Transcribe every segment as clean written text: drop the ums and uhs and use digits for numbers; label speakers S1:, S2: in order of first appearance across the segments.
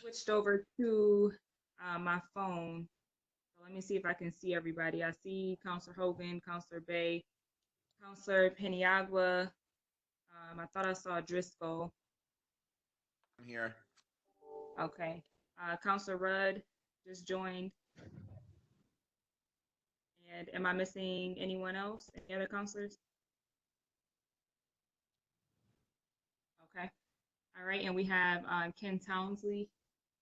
S1: switched over to my phone. So let me see if I can see everybody. I see Counselor Hogan, Counselor Bay, Counselor Peniagua. I thought I saw Driscoll.
S2: I'm here.
S1: Okay. Counselor Rudd just joined. And am I missing anyone else? Any other counselors? Okay. All right. And we have Ken Townsley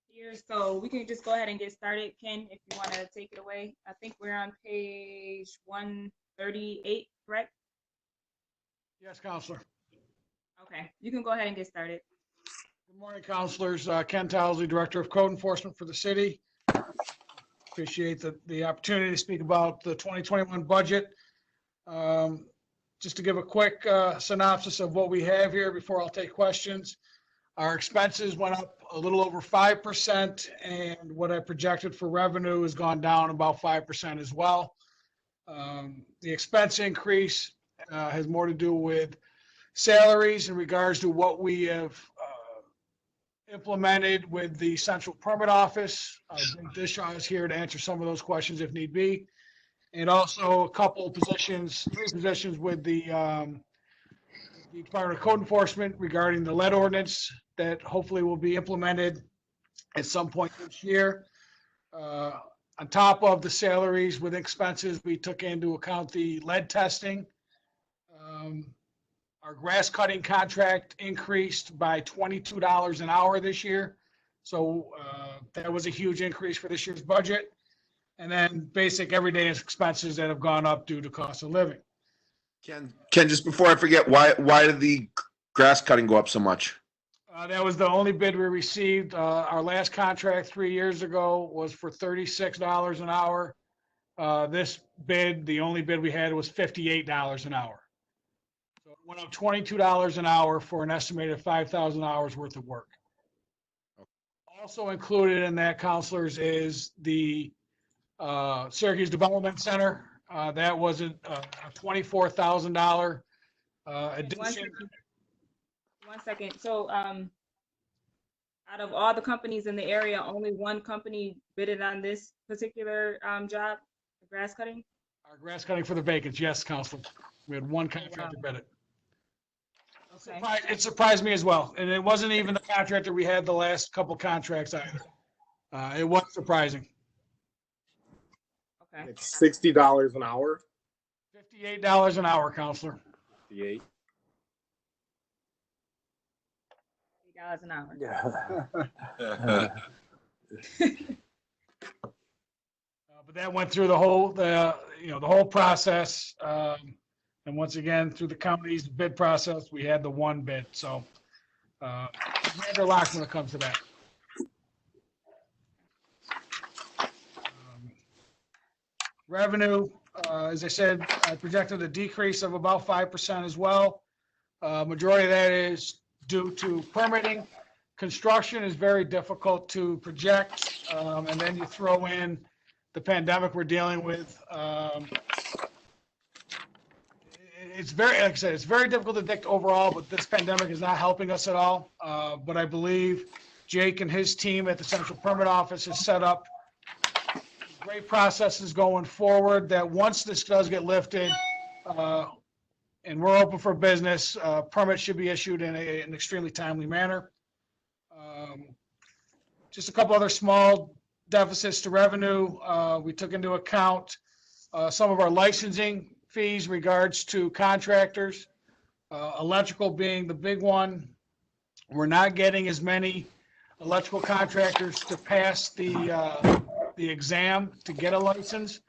S1: here. So we can just go ahead and get started. Ken, if you want to take it away. I think we're on page 138, correct?
S3: Yes, Counselor.
S1: Okay. You can go ahead and get started.
S3: Good morning, Counselors. Ken Townsley, Director of Code Enforcement for the city. Appreciate the opportunity to speak about the 2021 budget. Just to give a quick synopsis of what we have here before I'll take questions. Our expenses went up a little over 5%, and what I projected for revenue has gone down about 5% as well. The expense increase has more to do with salaries in regards to what we have implemented with the central permit office. Jim Dishaw is here to answer some of those questions if need be. And also a couple positions, 3 positions with the Department of Code Enforcement regarding the lead ordinance that hopefully will be implemented at some point this year. On top of the salaries with expenses, we took into account the lead testing. Our grass cutting contract increased by $22 an hour this year. So that was a huge increase for this year's budget. And then basic everyday expenses that have gone up due to cost of living.
S2: Ken, just before I forget, why did the grass cutting go up so much?
S3: That was the only bid we received. Our last contract 3 years ago was for $36 an hour. This bid, the only bid we had was $58 an hour. So it went up $22 an hour for an estimated 5,000 hours worth of work. Also included in that, counselors, is the Syracuse Development Center. That was a $24,000 addition.
S1: One second. So out of all the companies in the area, only one company bidded on this particular job, the grass cutting?
S3: Our grass cutting for the vacants, yes, Council. We had one contractor bid it.
S1: Okay.
S3: It surprised me as well. And it wasn't even the contractor we had the last couple contracts either. It was surprising.
S1: Okay.
S4: It's $60 an hour.
S3: $58 an hour, Counselor.
S4: 58.
S1: $8 an hour.
S4: Yeah.
S3: But that went through the whole process. And once again, through the county's bid process, we had the one bid. So they're locked when it comes to that. Revenue, as I said, I projected a decrease of about 5% as well. Majority of that is due to permitting. Construction is very difficult to project. And then you throw in the pandemic we're dealing with. It's very, like I said, it's very difficult to predict overall, but this pandemic is not helping us at all. But I believe Jake and his team at the Central Permit Office has set up great processes going forward that once this does get lifted and we're open for business, permits should be issued in an extremely timely manner. Just a couple other small deficits to revenue. We took into account some of our licensing fees in regards to contractors, electrical being the big one. We're not getting as many electrical contractors to pass the exam to get a license.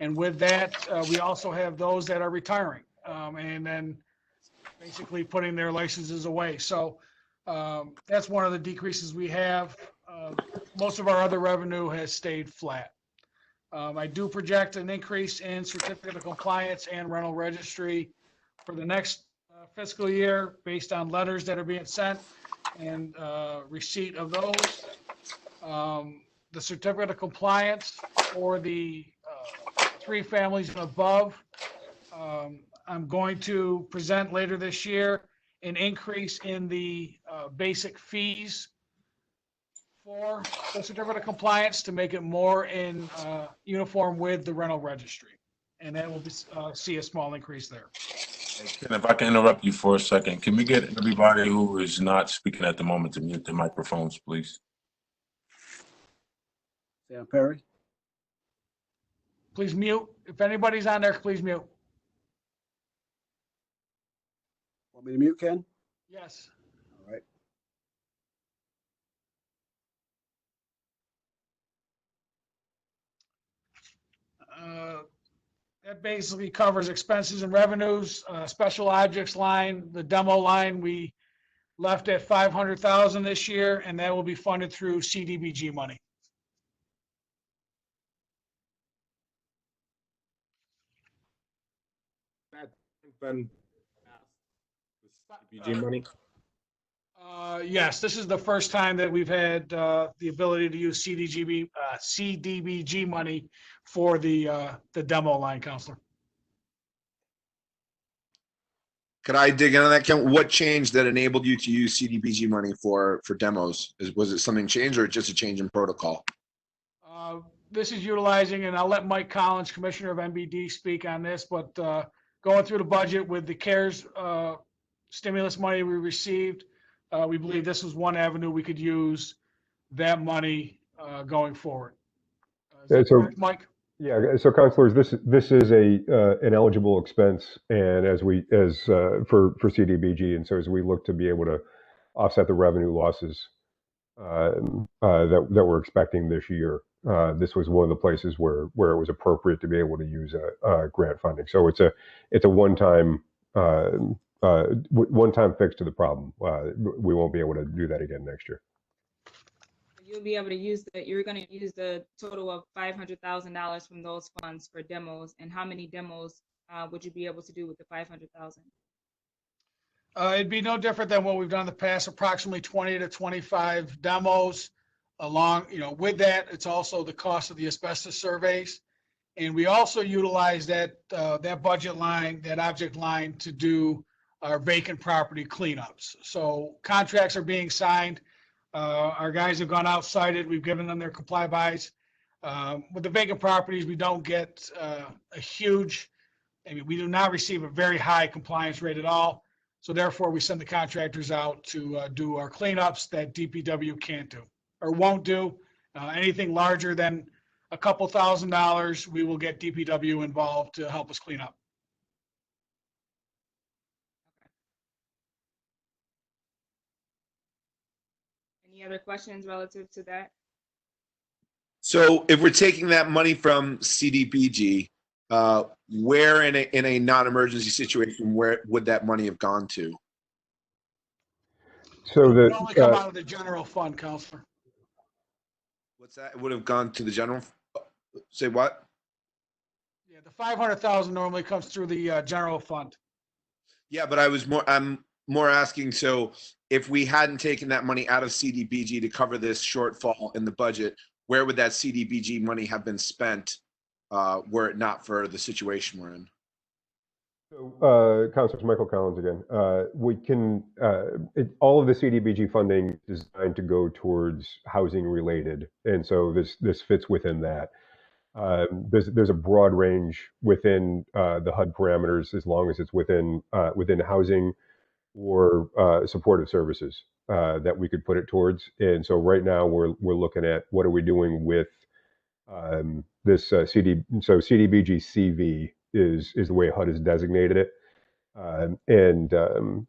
S3: And with that, we also have those that are retiring and then basically putting their licenses away. So that's one of the decreases we have. Most of our other revenue has stayed flat. I do project an increase in certificate of compliance and rental registry for the next fiscal year based on letters that are being sent and receipt of those. The certificate of compliance for the 3 families and above, I'm going to present later this year an increase in the basic fees for the certificate of compliance to make it more in uniform with the rental registry. And that will be, see a small increase there.
S5: Ken, if I can interrupt you for a second, can we get everybody who is not speaking at the moment to mute their microphones, please?
S6: Sam Perry?
S3: Please mute. If anybody's on there, please mute.
S6: Want me to mute, Ken?
S3: Yes.
S6: All right.
S3: That basically covers expenses and revenues, special objects line, the demo line, we left at 500,000 this year, and that will be funded through CDBG money.
S4: That's been CDBG money.
S3: Yes, this is the first time that we've had the ability to use CDBG money for the demo line, Counselor.
S2: Could I dig into that, Ken? What changed that enabled you to use CDBG money for demos? Was it something changed or just a change in protocol?
S3: This is utilizing, and I'll let Mike Collins, Commissioner of MBD, speak on this, but going through the budget with the CARES stimulus money we received, we believe this is one avenue we could use that money going forward. Is that correct, Mike?
S7: Yeah, so councilors, this is an eligible expense, and for CDBG, and so as we look to be able to offset the revenue losses that we're expecting this year, this was one of the places where it was appropriate to be able to use grant funding. So it's a one-time fix to the problem. We won't be able to do that again next year.
S1: You'll be able to use you're going to use the total of $500,000 from those funds for demos. And how many demos would you be able to do with the 500,000?
S3: It'd be no different than what we've done in the past, approximately 20 to 25 demos. Along, with that, it's also the cost of the asbestos surveys. And we also utilize that budget line, that object line, to do our vacant property cleanups. So contracts are being signed. Our guys have gone out, cited, we've given them their comply buys. With the vacant properties, we don't get we do not receive a very high compliance rate at all. So therefore, we send the contractors out to do our cleanups that DPW can't do or won't do. Anything larger than a couple $1,000s, we will get DPW involved to help us clean up.
S1: Any other questions relative to that?
S2: So if we're taking that money from CDBG, where in a non-emergency situation, where would that money have gone to?
S7: So
S3: It only come out of the general fund, Counselor.
S2: What's that? It would have gone to the general. Say what?
S3: Yeah, the 500,000 normally comes through the general fund.
S2: Yeah, but I'm more asking, so if we hadn't taken that money out of CDBG to cover this shortfall in the budget, where would that CDBG money have been spent were it not for the situation we're in?
S7: So, Councilor Michael Collins again. We can all of the CDBG funding is designed to go towards housing related, and so this fits within that. There's a broad range within the HUD parameters, as long as it's within housing or supportive services that we could put it towards. And so right now we're looking at what are we doing with this CDBG CV is the way HUD has designated it.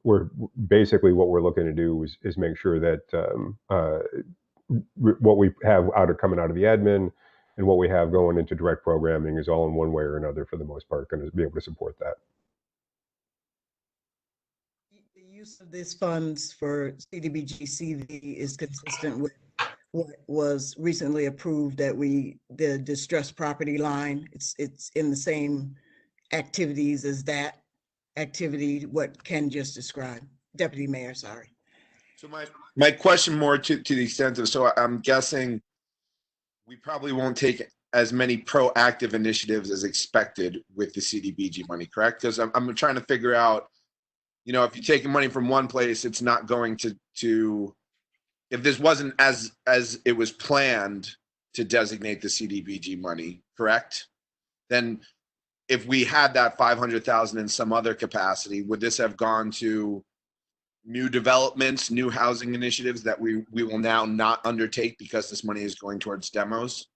S7: We're basically what we're looking to do is make sure that what we have coming out of the admin and what we have going into direct programming is all in one way or another, for the most part, going to be able to support that.
S8: The use of these funds for CDBG CV is consistent with what was recently approved, that the distressed property line, it's in the same activities as that activity, what Ken just described. Deputy Mayor, sorry.
S2: So my question more to the extent of, so I'm guessing we probably won't take as many proactive initiatives as expected with the CDBG money, correct? Because I'm trying to figure out, if you're taking money from one place, it's not going to if this wasn't as it was planned to designate the CDBG money, correct? Then if we had that 500,000 in some other capacity, would this have gone to new developments, new housing initiatives that we will now not undertake because this money is going towards demos?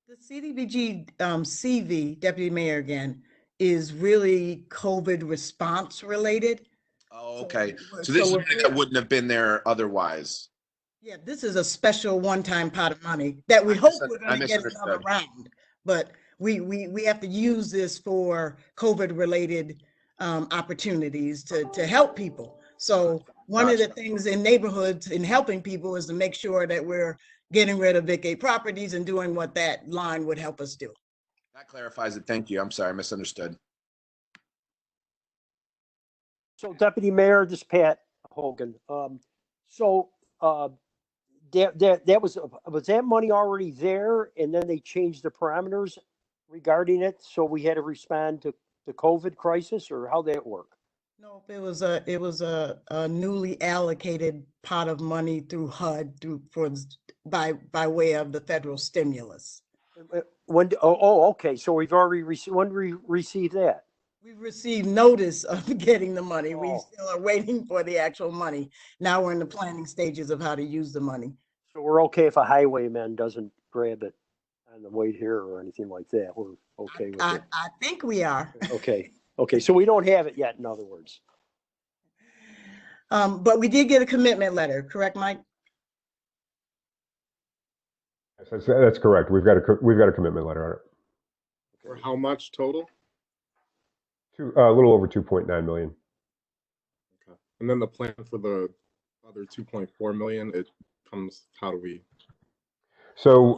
S8: The CDBG CV, Deputy Mayor again, is really COVID response related.
S2: Oh, okay. So
S8: So
S2: this is
S8: we're-
S2: money that wouldn't have been there otherwise.
S8: Yeah, this is a special one-time pot of money that we
S2: I
S8: hope
S2: misun-
S8: we're
S2: I
S8: gonna get another
S2: misunderstood.
S8: round. But we have to use this for COVID-related opportunities to help people. So one of the things in neighborhoods in helping people is to make sure that we're getting rid of vacant properties and doing what that line would help us do.
S2: That clarifies it. Thank you. I'm sorry, I misunderstood.
S9: So Deputy Mayor, this is Pat Hogan. That was that money already there, and then they changed the parameters regarding it, so we had to respond to the COVID crisis, or how that work?
S8: No, it was a newly allocated pot of money through HUD by way of the federal stimulus.
S9: Okay, so we've already received, when we received that?
S8: We've received notice of getting the money. We
S9: Oh.
S8: still are waiting for the actual money. Now we're in the planning stages of how to use the money.
S9: So we're okay if a highwayman doesn't grab it on the way here or anything like that? We're okay with it?
S8: I think we are.
S9: Okay, so we don't have it yet, in other words.
S8: But we did get a commitment letter, correct, Mike?
S7: Yes, that's correct. We've got a commitment letter on it.
S4: For how much total?
S7: A little over 2.9 million.
S4: Okay. And then the plan for the other 2.4 million, it comes, how do we?
S7: So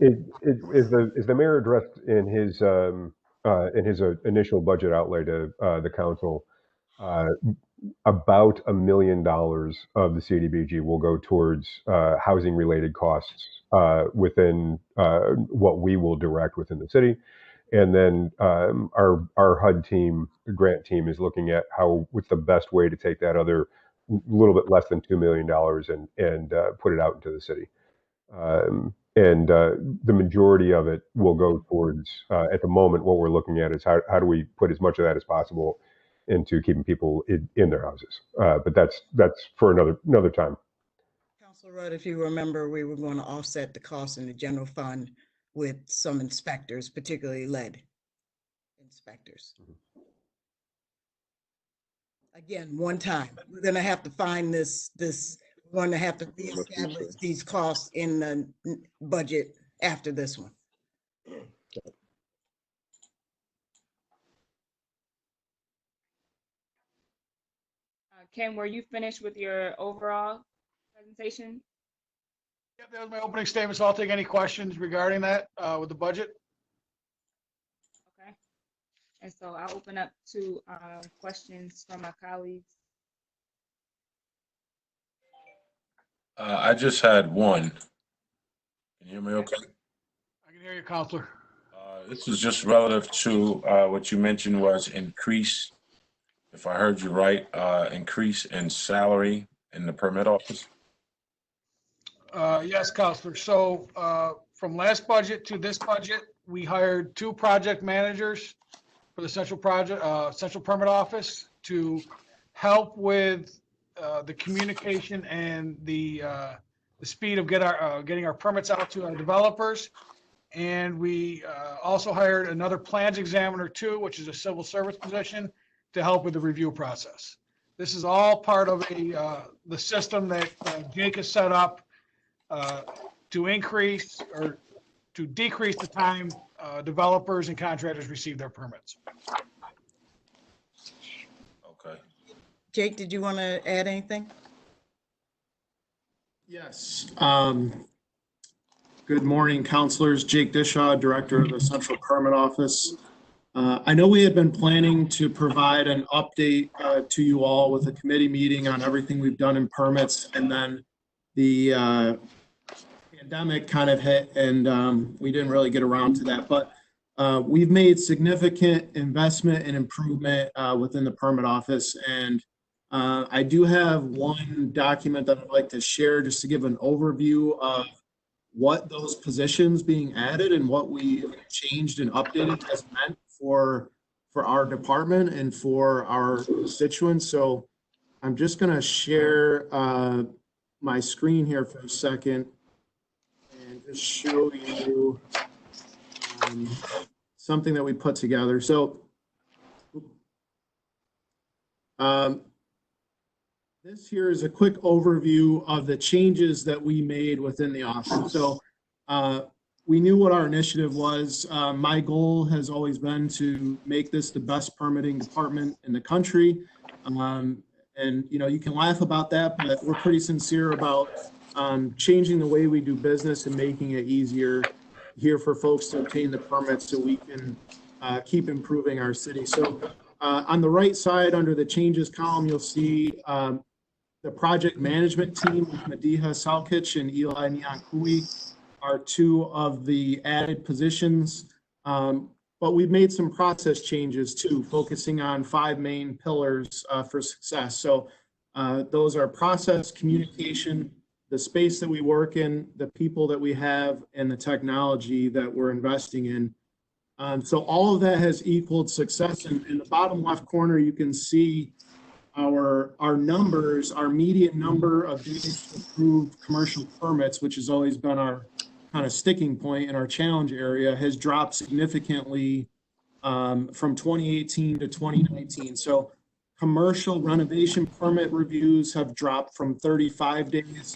S7: is the mayor addressed in his initial budget outlay to the council, about $1 million of the CDBG will go towards housing related costs within what we will direct within the city. And then our HUD team, the grant team, is looking at what's the best way to take that other little bit less than $2 million and put it out into the city. The majority of it will go towards, at the moment, what we're looking at is how do we put as much of that as possible into keeping people in their houses. But that's for another time.
S8: Councilor Rudd, if you remember, we were going to offset the cost in the general fund with some inspectors, particularly lead inspectors. Again, one time, we're going to have to find this, we're going to have to reestablish these costs in the budget after this one.
S1: Ken, were you finished with your overall presentation?
S3: Yeah, that was my opening statement, so I'll take any questions regarding that with the budget.
S1: Okay. And so I'll open up to questions from my colleagues.
S5: I just had one. Can you hear me okay?
S3: I can hear you, Counselor.
S5: This is just relative to what you mentioned was increase, if I heard you right, increase in salary in the permit office.
S3: Yes, Counselor. So from last budget to this budget, we hired 2 project managers for the central permit office to help with the communication and the speed of getting our permits out to our developers. And we also hired another plans examiner too, which is a civil service position, to help with the review process. This is all part of the system that Jake has set up to increase or to decrease the time developers and contractors receive their permits.
S5: Okay.
S8: Jake, did you want to add anything?
S10: Yes. Good morning, councilors. Jake Dishaw, Director of the Central Permit Office. I know we had been planning to provide an update to you all with a committee meeting on everything we've done in permits, and then the pandemic kind of hit, and we didn't really get around to that. But we've made significant investment and improvement within the permit office, and I do have one document that I'd like to share just to give an overview of what those positions being added and what we changed and updated has meant for our department and for our constituents. So I'm just going to share my screen here for a second and just show you something that we put together. So this here is a quick overview of the changes that we made within the office. So we knew what our initiative was. My goal has always been to make this the best permitting department in the country. And you know, you can laugh about that, but we're pretty sincere about changing the way we do business and making it easier here for folks to obtain the permits so we can keep improving our city. So on the right side under the changes column, you'll see the project management team with Mediha Salkich and Eli Nyankui are two of the added positions. But we've made some process changes too, focusing on 5 main pillars for success. So those are process, communication, the space that we work in, the people that we have, and the technology that we're investing in. So all of that has equaled success. And in the bottom left corner, you can see our numbers, our median number of approved commercial permits, which has always been our kind of sticking point in our challenge area, has dropped significantly from 2018 to 2019. So commercial renovation permit reviews have dropped from 35 days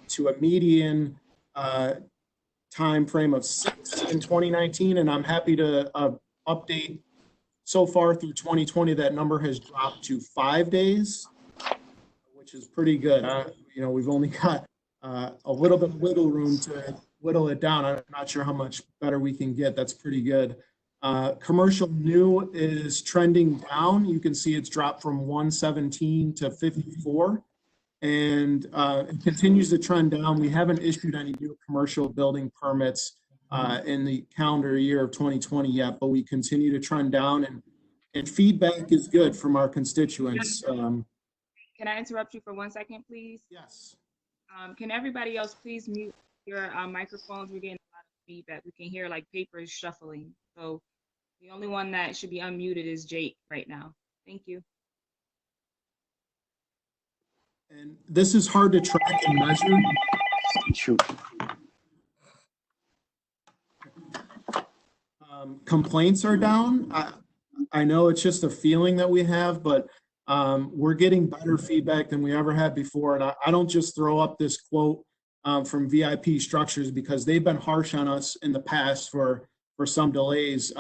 S10: to a median time frame of 6 in 2019. And I'm happy to update so far through 2020, that number has dropped to 5 days, which is pretty good. You know, we've only got a little bit of wiggle room to whittle it down. I'm not sure how much better we can get. That's pretty good. Commercial new is trending down. You can see it's dropped from 117 to 54, and it continues to trend down. We haven't issued any new commercial building permits in the calendar year of 2020 yet, but we continue to trend down, and feedback is good from our constituents.
S1: Can I interrupt you for 1 second, please?
S10: Yes.
S1: Can everybody else please mute your microphones? We're getting a lot of feedback. We can hear like papers shuffling. So the only one that should be unmuted is Jake right now. Thank you.
S10: And this is hard to track and measure.
S9: Shoot.
S10: Complaints are down. I know it's just a feeling that we have, but we're getting better feedback than we ever had before. And I don't just throw up this quote from VIP Structures because they've been harsh on us in the past for some delays.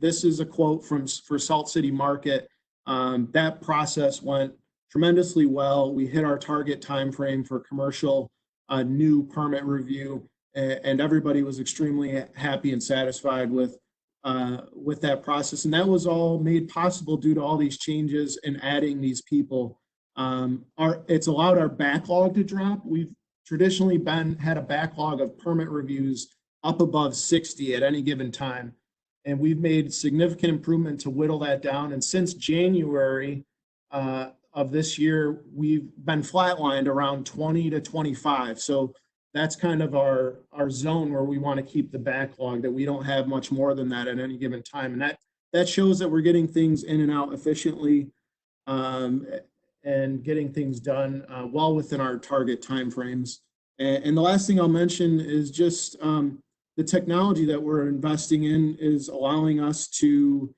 S10: This is a quote for Salt City Market. That process went tremendously well. We hit our target time frame for commercial new permit review, and everybody was extremely happy and satisfied with that process. And that was all made possible due to all these changes and adding these people. It's allowed our backlog to drop. We've traditionally had a backlog of permit reviews up above 60 at any given time. And we've made significant improvement to whittle that down. And since January of this year, we've been flatlined around 20 to 25. So that's kind of our zone where we want to keep the backlog, that we don't have much more than that at any given time. And that shows that we're getting things in and out efficiently and getting things done well within our target timeframes. And the last thing I'll mention is just the technology that we're investing in is allowing us to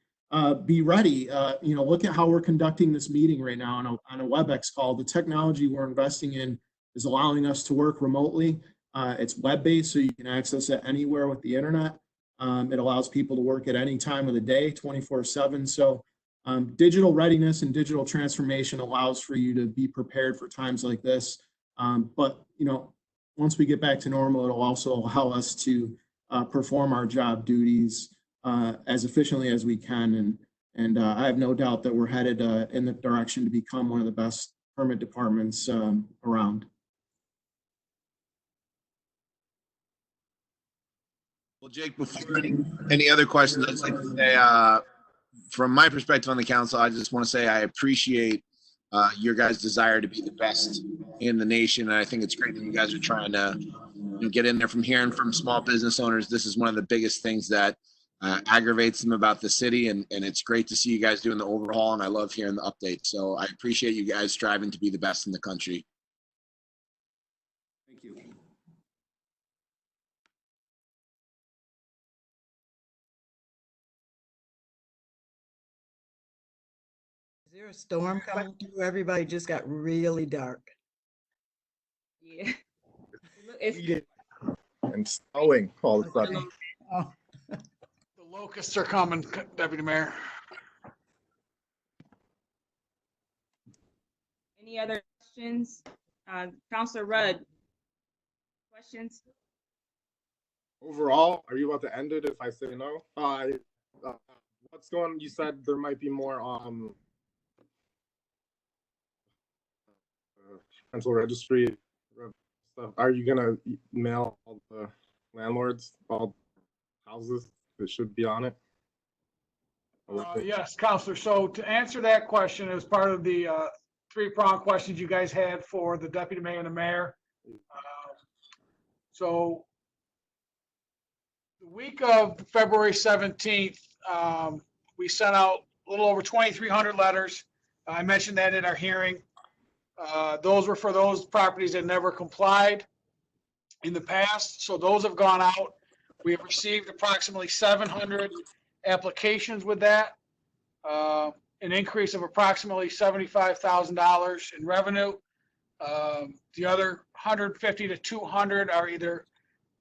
S10: be ready. You know, look at how we're conducting this meeting right now on a WebEx call. The technology we're investing in is allowing us to work remotely. It's web-based, so you can access it anywhere with the internet. It allows people to work at any time of the day, 24/7. So digital readiness and digital transformation allows for you to be prepared for times like this. But, you know, once we get back to normal, it'll also allow us to perform our job duties as efficiently as we can. And I have no doubt that we're headed in the direction to become one of the best permit departments around.
S2: Well, Jake, before any other questions, I'd just like to say, from my perspective on the council, I just want to say I appreciate your guys' desire to be the best in the nation. And I think it's great that you guys are trying to get in there. From hearing from small business owners, this is one of the biggest things that aggravates them about the city. And it's great to see you guys doing the overhaul. And I love hearing the updates. So I appreciate you guys striving to be the best in the country.
S6: Thank you.
S8: Is there a storm coming through? Everybody just got really dark.
S1: Yeah. It's,
S4: Heated and snowing all of a sudden.
S8: Oh,
S3: The locusts are coming, Deputy Mayor.
S1: any other questions? Counselor Rudd, questions?
S4: Overall, are you about to end it if I say no? What's going, you said there might be more, rental registry stuff. Are you gonna mail all the landlords, all houses that should be on it?
S3: Yes, Counselor. So to answer that question, as part of the three-pronged questions you guys had for the Deputy Mayor and the Mayor. So the week of February 17th, we sent out a little over 2,300 letters. I mentioned that in our hearing. Those were for those properties that never complied in the past. So those have gone out. We have received approximately 700 applications with that, an increase of approximately $75,000 in revenue. The other 150 to 200 are either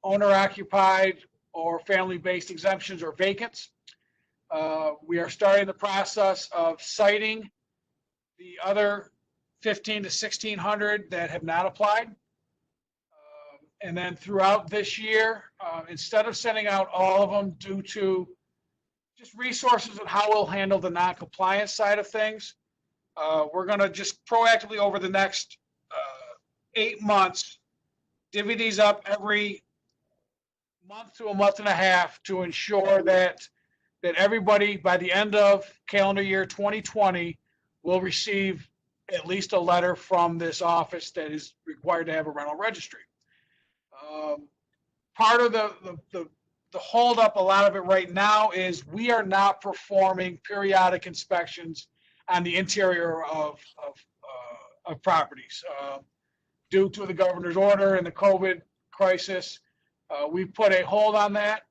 S3: owner occupied or family-based exemptions or vacants. We are starting the process of citing the other 15 to 1,600 that have not applied. And then throughout this year, instead of sending out all of them due to just resources of how we'll handle the non-compliance side of things, we're going to just proactively over the next 8 months, divvy these up every month to a month and a half to ensure that everybody by the end of calendar year 2020 will receive at least a letter from this office that is required to have a rental registry. Part of the holdup, a lot of it right now, is we are not performing periodic inspections on the interior of properties. Due to the governor's order and the COVID crisis, we put a hold on that.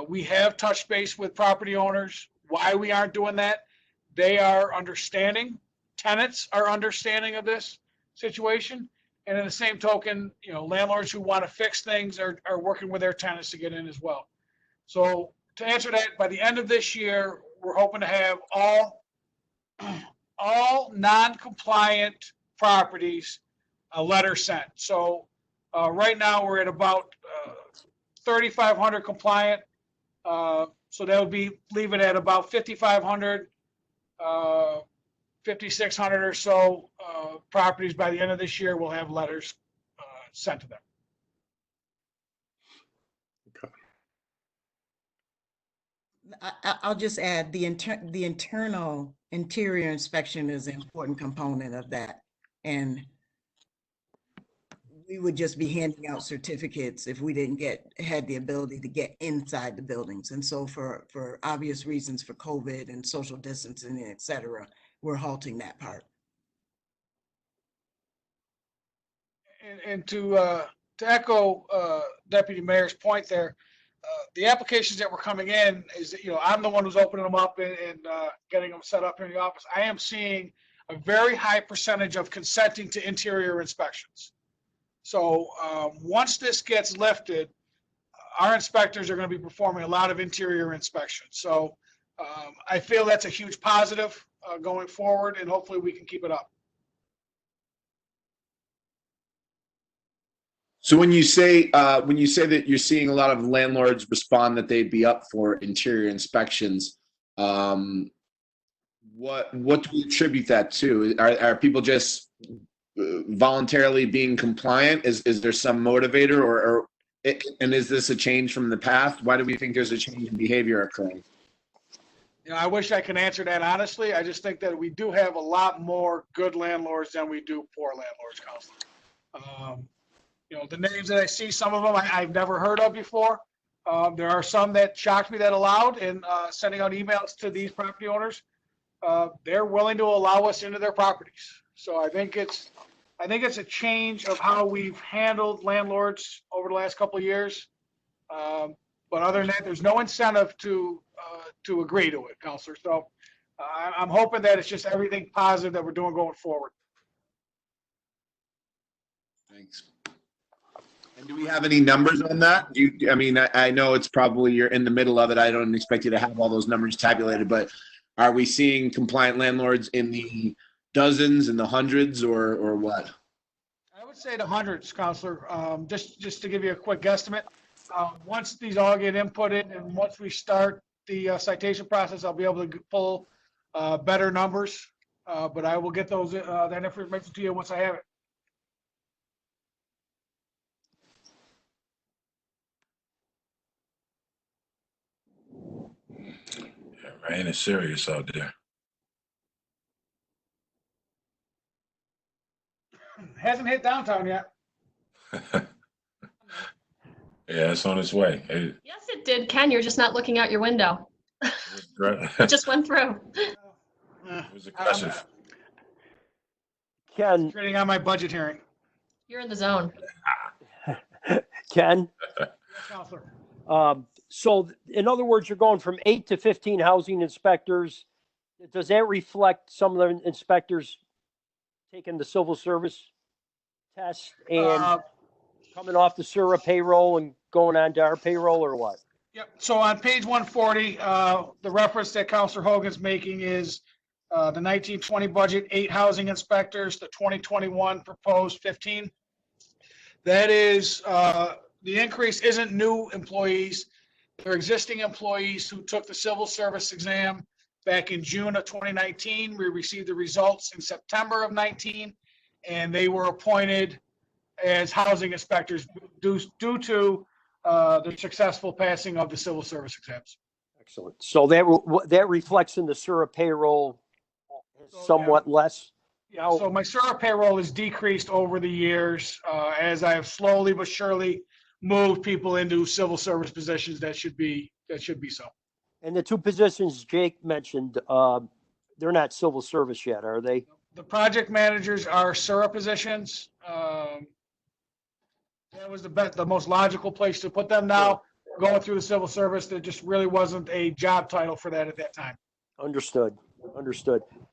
S3: We have touched base with property owners. Why we aren't doing that? They are understanding. Tenants are understanding of this situation. And in the same token, landlords who want to fix things are working with their tenants to get in as well. So to answer that, by the end of this year, we're hoping to have all non-compliant properties a letter sent. So right now we're at about 3,500 compliant. So that would be, leave it at about 5,500, 5,600 or so properties by the end of this year will have letters sent to them.
S8: I'll just add the internal interior inspection is an important component of that. And we would just be handing out certificates if we didn't had the ability to get inside the buildings. And so for obvious reasons, for COVID and social distancing, et cetera, we're halting that part.
S3: And to echo Deputy Mayor's point there, the applications that were coming in is that, I'm the one who's opening them up and getting them set up here in the office. I am seeing a very high percentage of consenting to interior inspections. So once this gets lifted, our inspectors are going to be performing a lot of interior inspections. So I feel that's a huge positive going forward, and hopefully we can keep it up.
S2: So when you say that you're seeing a lot of landlords respond that they'd be up for interior inspections, what do we attribute that to? Are people just voluntarily being compliant? Is there some motivator, or and is this a change from the past? Why do we think there's a change in behavior occurring?
S3: I wish I could answer that honestly. I just think that we do have a lot more good landlords than we do poor landlords, Counselor. The names that I see, some of them I've never heard of before. There are some that shocked me that allowed in sending out emails to these property owners. They're willing to allow us into their properties. So I think it's a change of how we've handled landlords over the last couple of years. But other than that, there's no incentive to agree to it, Counselor. So I'm hoping that it's just everything positive that we're doing going forward.
S2: Thanks. And do we have any numbers on that? I know it's probably you're in the middle of it. I don't expect you to have all those numbers tabulated, but are we seeing compliant landlords in the dozens, in the hundreds, or what?
S3: I would say the hundreds, Counselor. Just to give you a quick guesstimate, once these all get inputted and once we start the citation process, I'll be able to pull better numbers. But I will get those that information to you once I have it.
S5: Yeah, man, it's serious out there.
S3: Hasn't hit downtown yet.
S5: Yeah, it's on its way. It
S11: Yes, it did, Ken. You're just not looking out your window. It just went through.
S5: was aggressive.
S9: Ken,
S3: Trading on my budget hearing.
S11: You're in the zone.
S9: Ken,
S3: Yes, Counselor.
S9: so in other words, you're going from 8 to 15 housing inspectors. Does that reflect some of the inspectors taking the civil service test and coming off the SURA payroll and going on to our payroll, or what?
S3: Yep. So on page 140, the reference that Counselor Hogan's making is the 1920 budget, 8 housing inspectors, the 2021 proposed 15. That is, the increase isn't new employees. They're existing employees who took the civil service exam back in June of 2019. We received the results in September of 19, and they were appointed as housing inspectors due to the successful passing of the civil service exams.
S9: Excellent. So that reflects in the SURA payroll somewhat less.
S3: Yeah, so my SURA payroll has decreased over the years as I have slowly but surely moved people into civil service positions that should be so.
S9: And the 2 positions Jake mentioned, they're not civil service yet, are they?
S3: The project managers are SURA positions. That was the most logical place to put them now. Going through the civil service, there just really wasn't a job title for that at that time.
S9: Understood.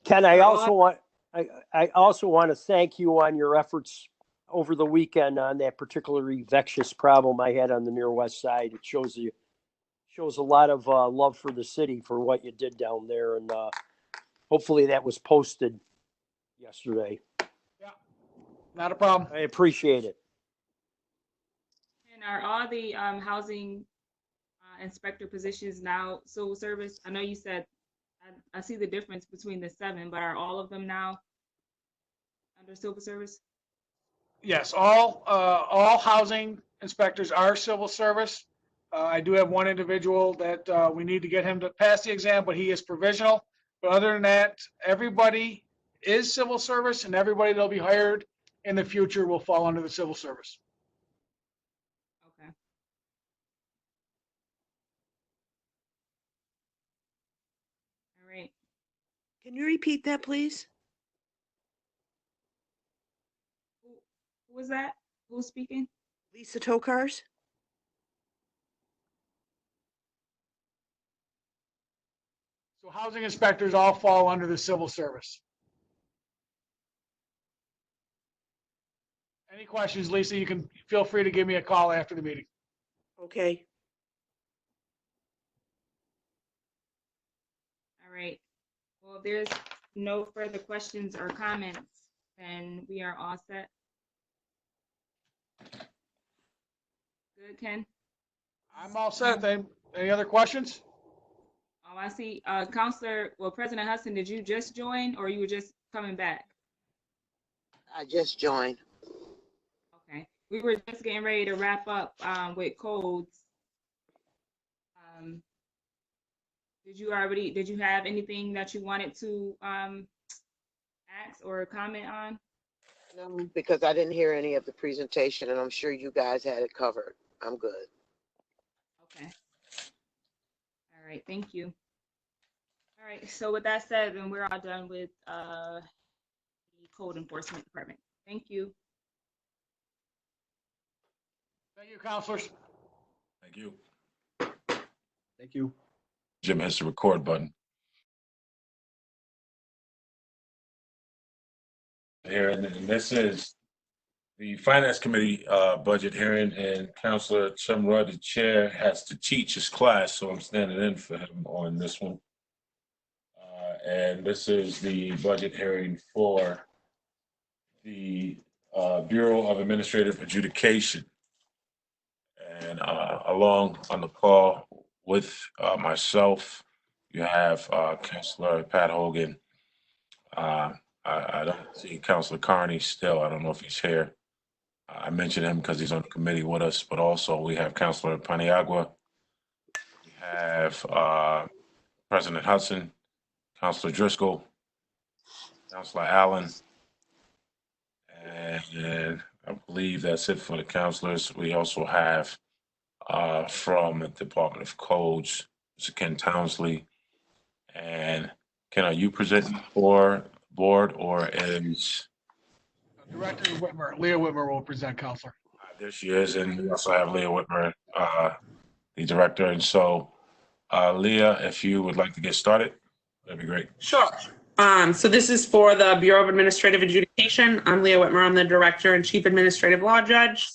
S9: Ken, I also want to thank you on your efforts over the weekend on that particularly vexatious problem I had on the near west side. It shows a lot of love for the city for what you did down there, and hopefully that was posted yesterday.
S3: Yeah, not a problem.
S9: I appreciate it.
S1: And are all the housing inspector positions now civil service? I know you said, I see the difference between the 7, but are all of them now under civil service?
S3: Yes, all housing inspectors are civil service. I do have one individual that we need to get him to pass the exam, but he is provisional. But other than that, everybody is civil service, and everybody that'll be hired in the future will fall under the civil service.
S1: Okay. All right.
S12: Can you repeat that, please?
S1: Who was that? Who's speaking?
S12: Lisa Tokars?
S3: So housing inspectors all fall under the civil service. Any questions, Lisa, you can feel free to give me a call after the meeting.
S12: Okay.
S1: All right. Well, if there's no further questions or comments, then we are all set. Good, Ken?
S3: I'm all set. Any other questions?
S1: Oh, I see. President Hudson, did you just join or you were just coming back?
S12: I just joined.
S1: Okay. We were just getting ready to wrap up with codes. Did you have anything that you wanted to ask or comment on?
S12: No, because I didn't hear any of the presentation, and I'm sure you guys had it covered. I'm good.
S1: Okay. All right, thank you. All right, so with that said, then we're all done with the Code Enforcement Department. Thank you.
S3: Thank you, counselors.
S5: Thank you.
S6: Thank you.
S5: Jim has the record button. Here, and this is the Finance Committee budget hearing, and Councilor Chumra, the chair, has to teach his class, so I'm standing in for him on this one. And this is the budget hearing for the Bureau of Administrative Adjudication. And along on the call with myself, you have Councilor Pat Hogan. I don't see Councilor Carney still. I don't know if he's here. I mentioned him because he's on the committee with us, but also we have Councilor Paniagua. We have President Hudson, Councilor Driscoll, Councilor Allen, and I believe that's it for the councilors. We also have from the Department of Codes, Mr. Ken Townsley. And Ken, are you presenting for board, or is
S3: Director Whitmer, Leah Whitmer will present, counselor.
S5: there she is, and we also have Leah Whitmer, the director. And so, Leah, if you would like to get started, that'd be great.
S13: Sure. So this is for the Bureau of Administrative Adjudication. I'm Leah Whitmer. I'm the Director and Chief Administrative Law Judge.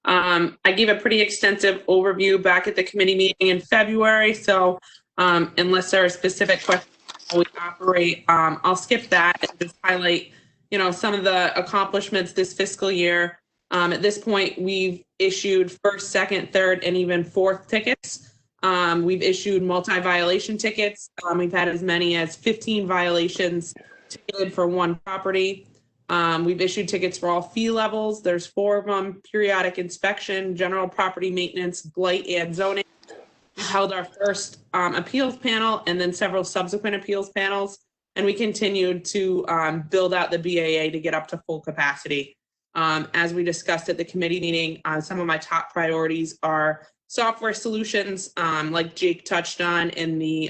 S13: I gave a pretty extensive overview back at the committee meeting in February. So unless there are specific questions how we operate, I'll skip that and just highlight, some of the accomplishments this fiscal year. At this point, we've issued first, second, third, and even fourth tickets. We've issued multi-violation tickets. We've had as many as 15 violations ticketed for one property. We've issued tickets for all fee levels. There's 4 of them: periodic inspection, general property maintenance, blight, and zoning. We've held our first appeals panel and then several subsequent appeals panels. And we continued to build out the BAA to get up to full capacity. As we discussed at the committee meeting, some of my top priorities are software solutions, like Jake touched on in the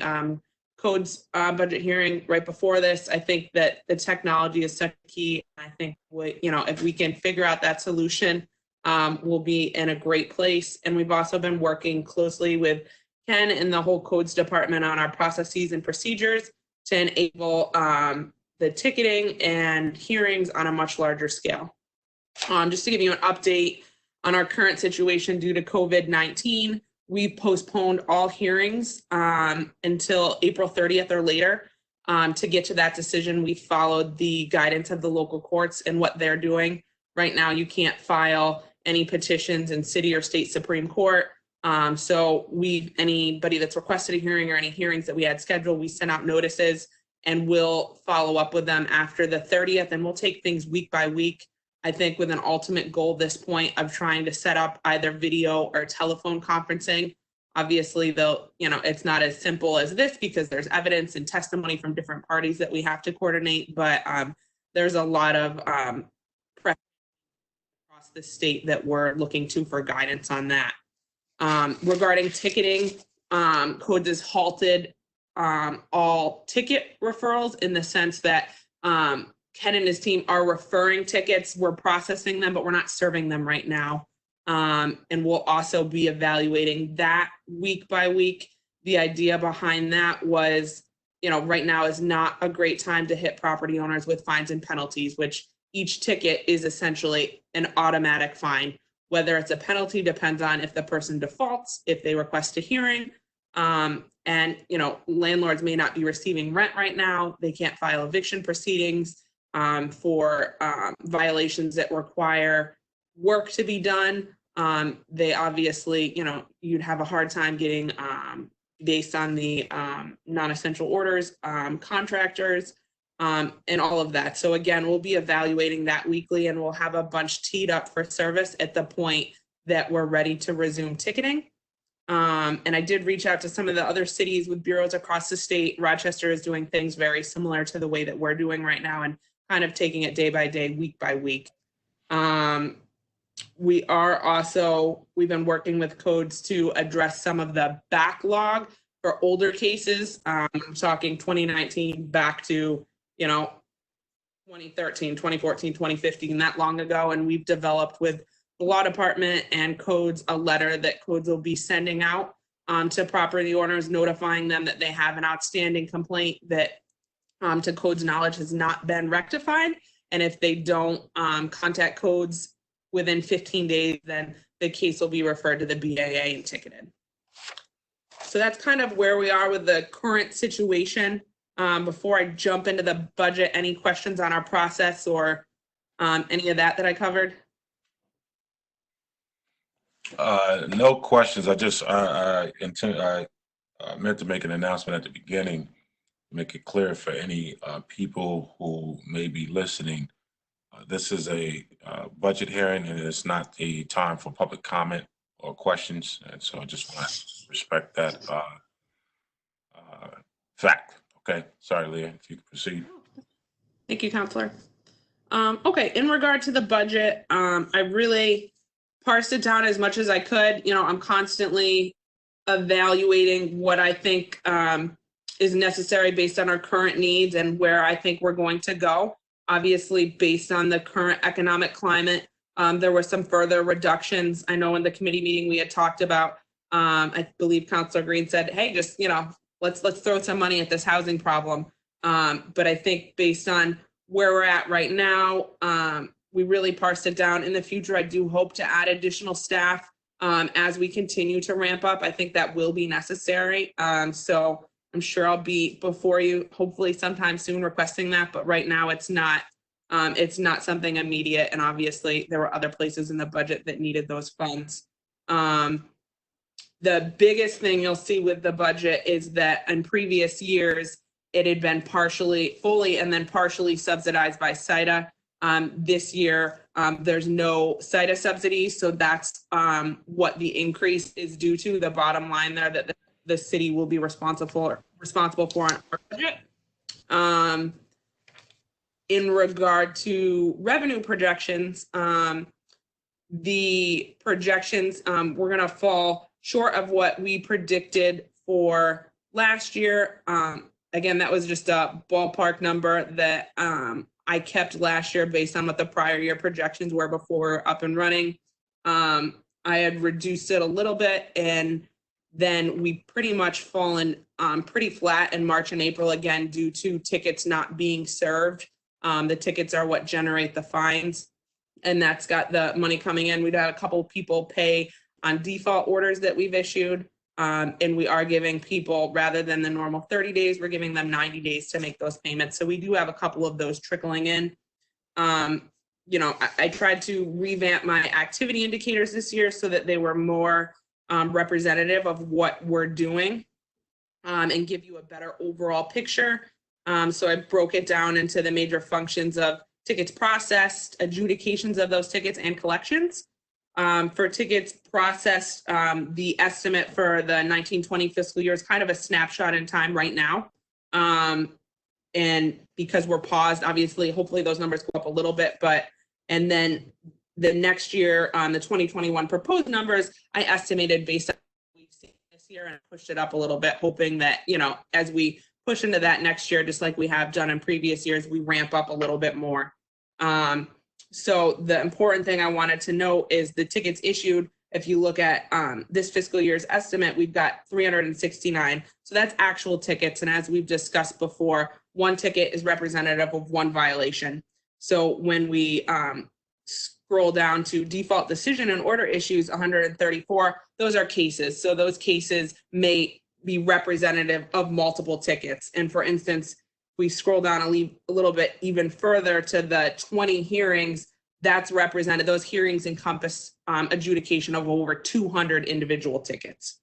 S13: codes budget hearing right before this. I think that the technology is such a key. I think if we can figure out that solution, we'll be in a great place. And we've also been working closely with Ken and the whole codes department on our processes and procedures to enable the ticketing and hearings on a much larger scale. Just to give you an update on our current situation due to COVID-19, we postponed all hearings until April 30th or later. To get to that decision, we followed the guidance of the local courts and what they're doing. Right now, you can't file any petitions in city or state Supreme Court. So anybody that's requested a hearing or any hearings that we had scheduled, we sent out notices and we'll follow up with them after the 30th, and we'll take things week by week. I think with an ultimate goal at this point of trying to set up either video or telephone conferencing. Obviously, though, it's not as simple as this because there's evidence and testimony from different parties that we have to coordinate, but there's a lot of press across the state that we're looking to for guidance on that. Regarding ticketing, Codes has halted all ticket referrals in the sense that Ken and his team are referring tickets. We're processing them, but we're not serving them right now. And we'll also be evaluating that week by week. The idea behind that was, right now is not a great time to hit property owners with fines and penalties, which each ticket is essentially an automatic fine. Whether it's a penalty depends on if the person defaults, if they request a hearing. And, landlords may not be receiving rent right now. They can't file eviction proceedings for violations that require work to be done. They obviously, you'd have a hard time getting, based on the non-essential orders, contractors, and all of that. So again, we'll be evaluating that weekly, and we'll have a bunch teed up for service at the point that we're ready to resume ticketing. And I did reach out to some of the other cities with bureaus across the state. Rochester is doing things very similar to the way that we're doing right now and kind of taking it day by day, week by week. We've been working with codes to address some of the backlog for older cases. I'm talking 2019 back to, 2013, 2014, 2015, that long ago. And we've developed with the law department and codes a letter that codes will be sending out to property owners, notifying them that they have an outstanding complaint that to codes knowledge has not been rectified. And if they don't contact codes within 15 days, then the case will be referred to the BAA and ticketed. So that's kind of where we are with the current situation. Before I jump into the budget, any questions on our process or any of that I covered?
S5: No questions. I meant to make an announcement at the beginning, make it clear for any people who may be listening. This is a budget hearing, and it's not the time for public comment or questions. And so I just want to respect that fact. Okay. Sorry, Leah, if you could proceed.
S13: Thank you, Counselor. Okay, in regard to the budget, I really parsed it down as much as I could. I'm constantly evaluating what I think is necessary based on our current needs and where I think we're going to go. Obviously, based on the current economic climate, there were some further reductions. I know in the committee meeting we had talked about, I believe Councilor Green said, hey, just, let's throw some money at this housing problem. But I think based on where we're at right now, we really parsed it down. In the future, I do hope to add additional staff as we continue to ramp up. I think that will be necessary. So I'm sure I'll be before you, hopefully sometime soon, requesting that. But right now, it's not something immediate. And obviously, there were other places in the budget that needed those funds. The biggest thing you'll see with the budget is that in previous years, it had been fully and then partially subsidized by CITA. This year, there's no CITA subsidy, so that's what the increase is due to, the bottom line there that the city will be responsible for on our budget. In regard to revenue projections, the projections, we're going to fall short of what we predicted for last year. Again, that was just a ballpark number that I kept last year based on what the prior year projections were before we were up and running. I had reduced it a little bit, and then we pretty much fallen pretty flat in March and April again due to tickets not being served. The tickets are what generate the fines, and that's got the money coming in. We've had a couple of people pay on default orders that we've issued. And we are giving people, rather than the normal 30 days, we're giving them 90 days to make those payments. So we do have a couple of those trickling in. I tried to revamp my activity indicators this year so that they were more representative of what we're doing and give you a better overall picture. So I broke it down into the major functions of tickets processed, adjudications of those tickets, and collections. For tickets processed, the estimate for the 1920 fiscal year is kind of a snapshot in time right now. And because we're paused, obviously, hopefully those numbers go up a little bit, and then the next year, the 2021 proposed numbers, I estimated based on what we've seen this year and pushed it up a little bit, hoping that, as we push into that next year, just like we have done in previous years, we ramp up a little bit more. So the important thing I wanted to know is the tickets issued. If you look at this fiscal year's estimate, we've got 369. So that's actual tickets. And as we've discussed before, one ticket is representative of one violation. So when we scroll down to default decision and order issues, 134, those are cases. So those cases may be representative of multiple tickets. And for instance, we scroll down a little bit even further to the 20 hearings, that's represented. Those hearings encompass adjudication of over 200 individual tickets.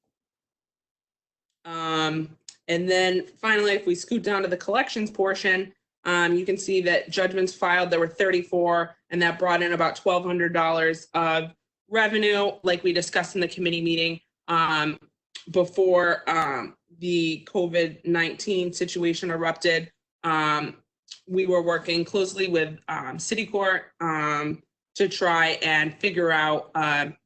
S13: And then finally, if we scoot down to the collections portion, you can see that judgments filed, there were 34, and that brought in about $1,200 of revenue, like we discussed in the committee meeting. before the COVID-19 situation erupted. We were working closely with City Court to try and figure out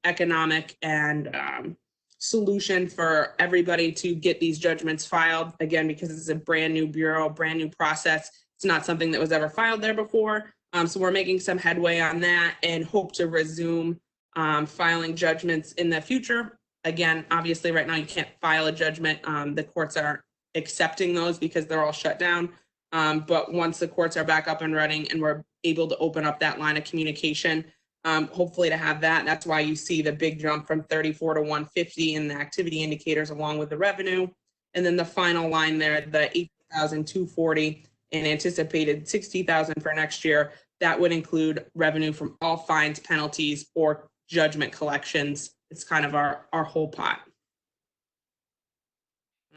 S13: economic and solution for everybody to get these judgments filed. Again, because it's a brand new bureau, brand new process. It's not something that was ever filed there before. So we're making some headway on that and hope to resume filing judgments in the future. Again, obviously right now you can't file a judgment. The courts aren't accepting those because they're all shut down. But once the courts are back up and running and we're able to open up that line of communication, hopefully to have that. That's why you see the big jump from 34 to 150 in the activity indicators along with the revenue. And then the final line there, the 8,240 and anticipated 60,000 for next year. That would include revenue from all fines, penalties, or judgment collections. It's kind of our whole pot.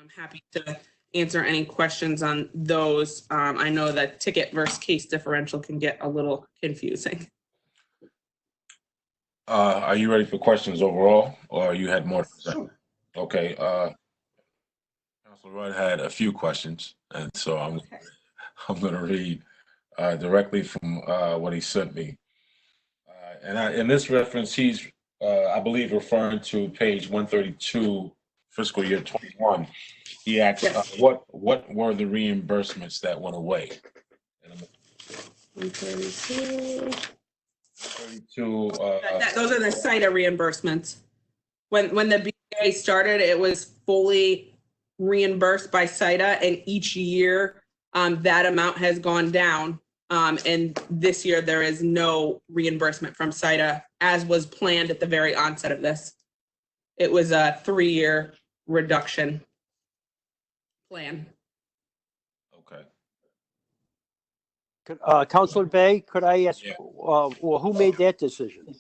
S13: I'm happy to answer any questions on those. I know that ticket versus case differential can get a little confusing.
S5: Are you ready for questions overall, or you had more to say? Sure. Okay. Councilor Rudd had a few questions, and so I'm going to read directly from what he sent me. In this reference, he's, I believe, referring to page 132, fiscal year 21. He asked, what were the reimbursements that went away?
S13: 132. Those are the CITA reimbursements. When the BA started, it was fully reimbursed by CITA, and each year that amount has gone down. And this year there is no reimbursement from CITA, as was planned at the very onset of this. It was a 3-year reduction plan.
S5: Okay.
S9: Councilor Bay, could I ask, well, who made that decision?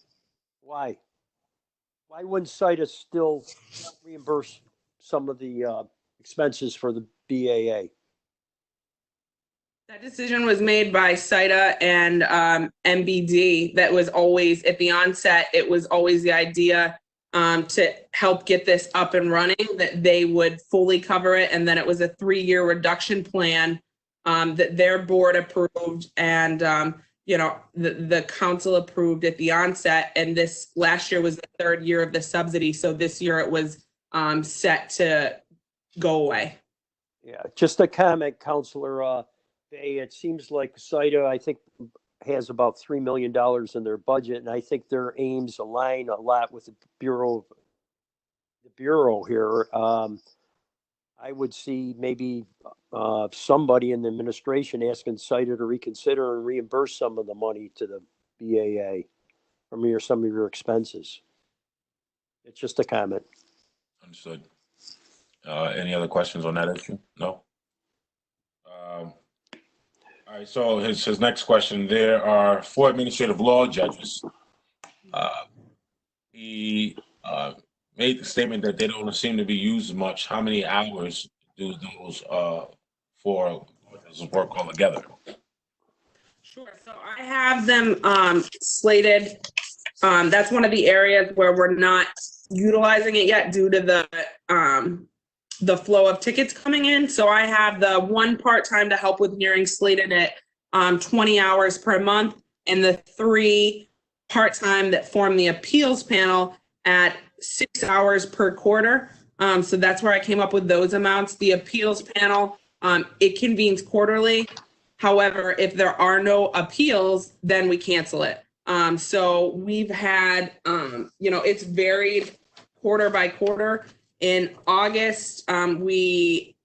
S9: Why? Why wouldn't CITA still reimburse some of the expenses for the BAA?
S13: That decision was made by CITA and MBD. That was always, at the onset, it was always the idea to help get this up and running, that they would fully cover it. And then it was a 3-year reduction plan that their board approved and, the council approved at the onset. And this last year was the 3rd year of the subsidy. So this year it was set to go away.
S9: Yeah, just a comment, Councilor Bay. It seems like CITA, I think, has about $3 million in their budget, and I think their aims align a lot with the bureau here. I would see maybe somebody in the administration asking CITA to reconsider and reimburse some of the money to the BAA from some of your expenses. It's just a comment.
S5: Understood. Any other questions on that issue? No? All right, so his next question, there are 4 administrative law judges. He made the statement that they don't seem to be used much. How many hours do those 4 work all together?
S13: Sure, so I have them slated. That's one of the areas where we're not utilizing it yet due to the flow of tickets coming in. So I have the 1 part-time to help with hearings slated at 20 hours per month, and the 3 part-time that form the appeals panel at 6 hours per quarter. So that's where I came up with those amounts. The appeals panel, it convenes quarterly. However, if there are no appeals, then we cancel it. So we've had, it's varied quarter by quarter. In August, we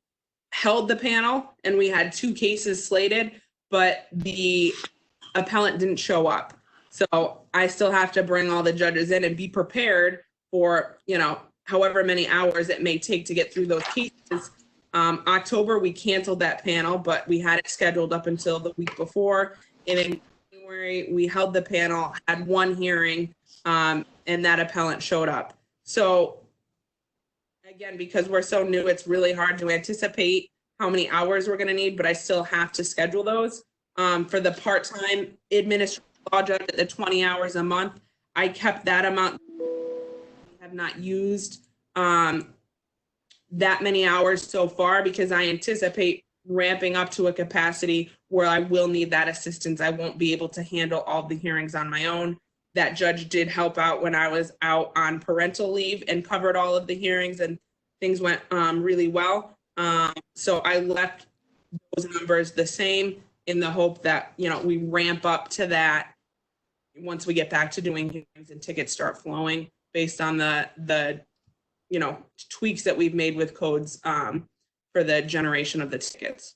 S13: held the panel and we had 2 cases slated, but the appellant didn't show up. So I still have to bring all the judges in and be prepared for, however many hours it may take to get through those cases. October, we canceled that panel, but we had it scheduled up until the week before. And in January, we held the panel, had 1 hearing, and that appellant showed up. So again, because we're so new, it's really hard to anticipate how many hours we're going to need, but I still have to schedule those. For the part-time administrative law judge at the 20 hours a month, I kept that amount we have not used that many hours so far because I anticipate ramping up to a capacity where I will need that assistance. I won't be able to handle all the hearings on my own. That judge did help out when I was out on parental leave and covered all of the hearings, and things went really well. So I left those numbers the same in the hope that, you know, we ramp up to that once we get back to doing hearings and tickets start flowing based on the you know, tweaks that we've made with codes for the generation of the tickets.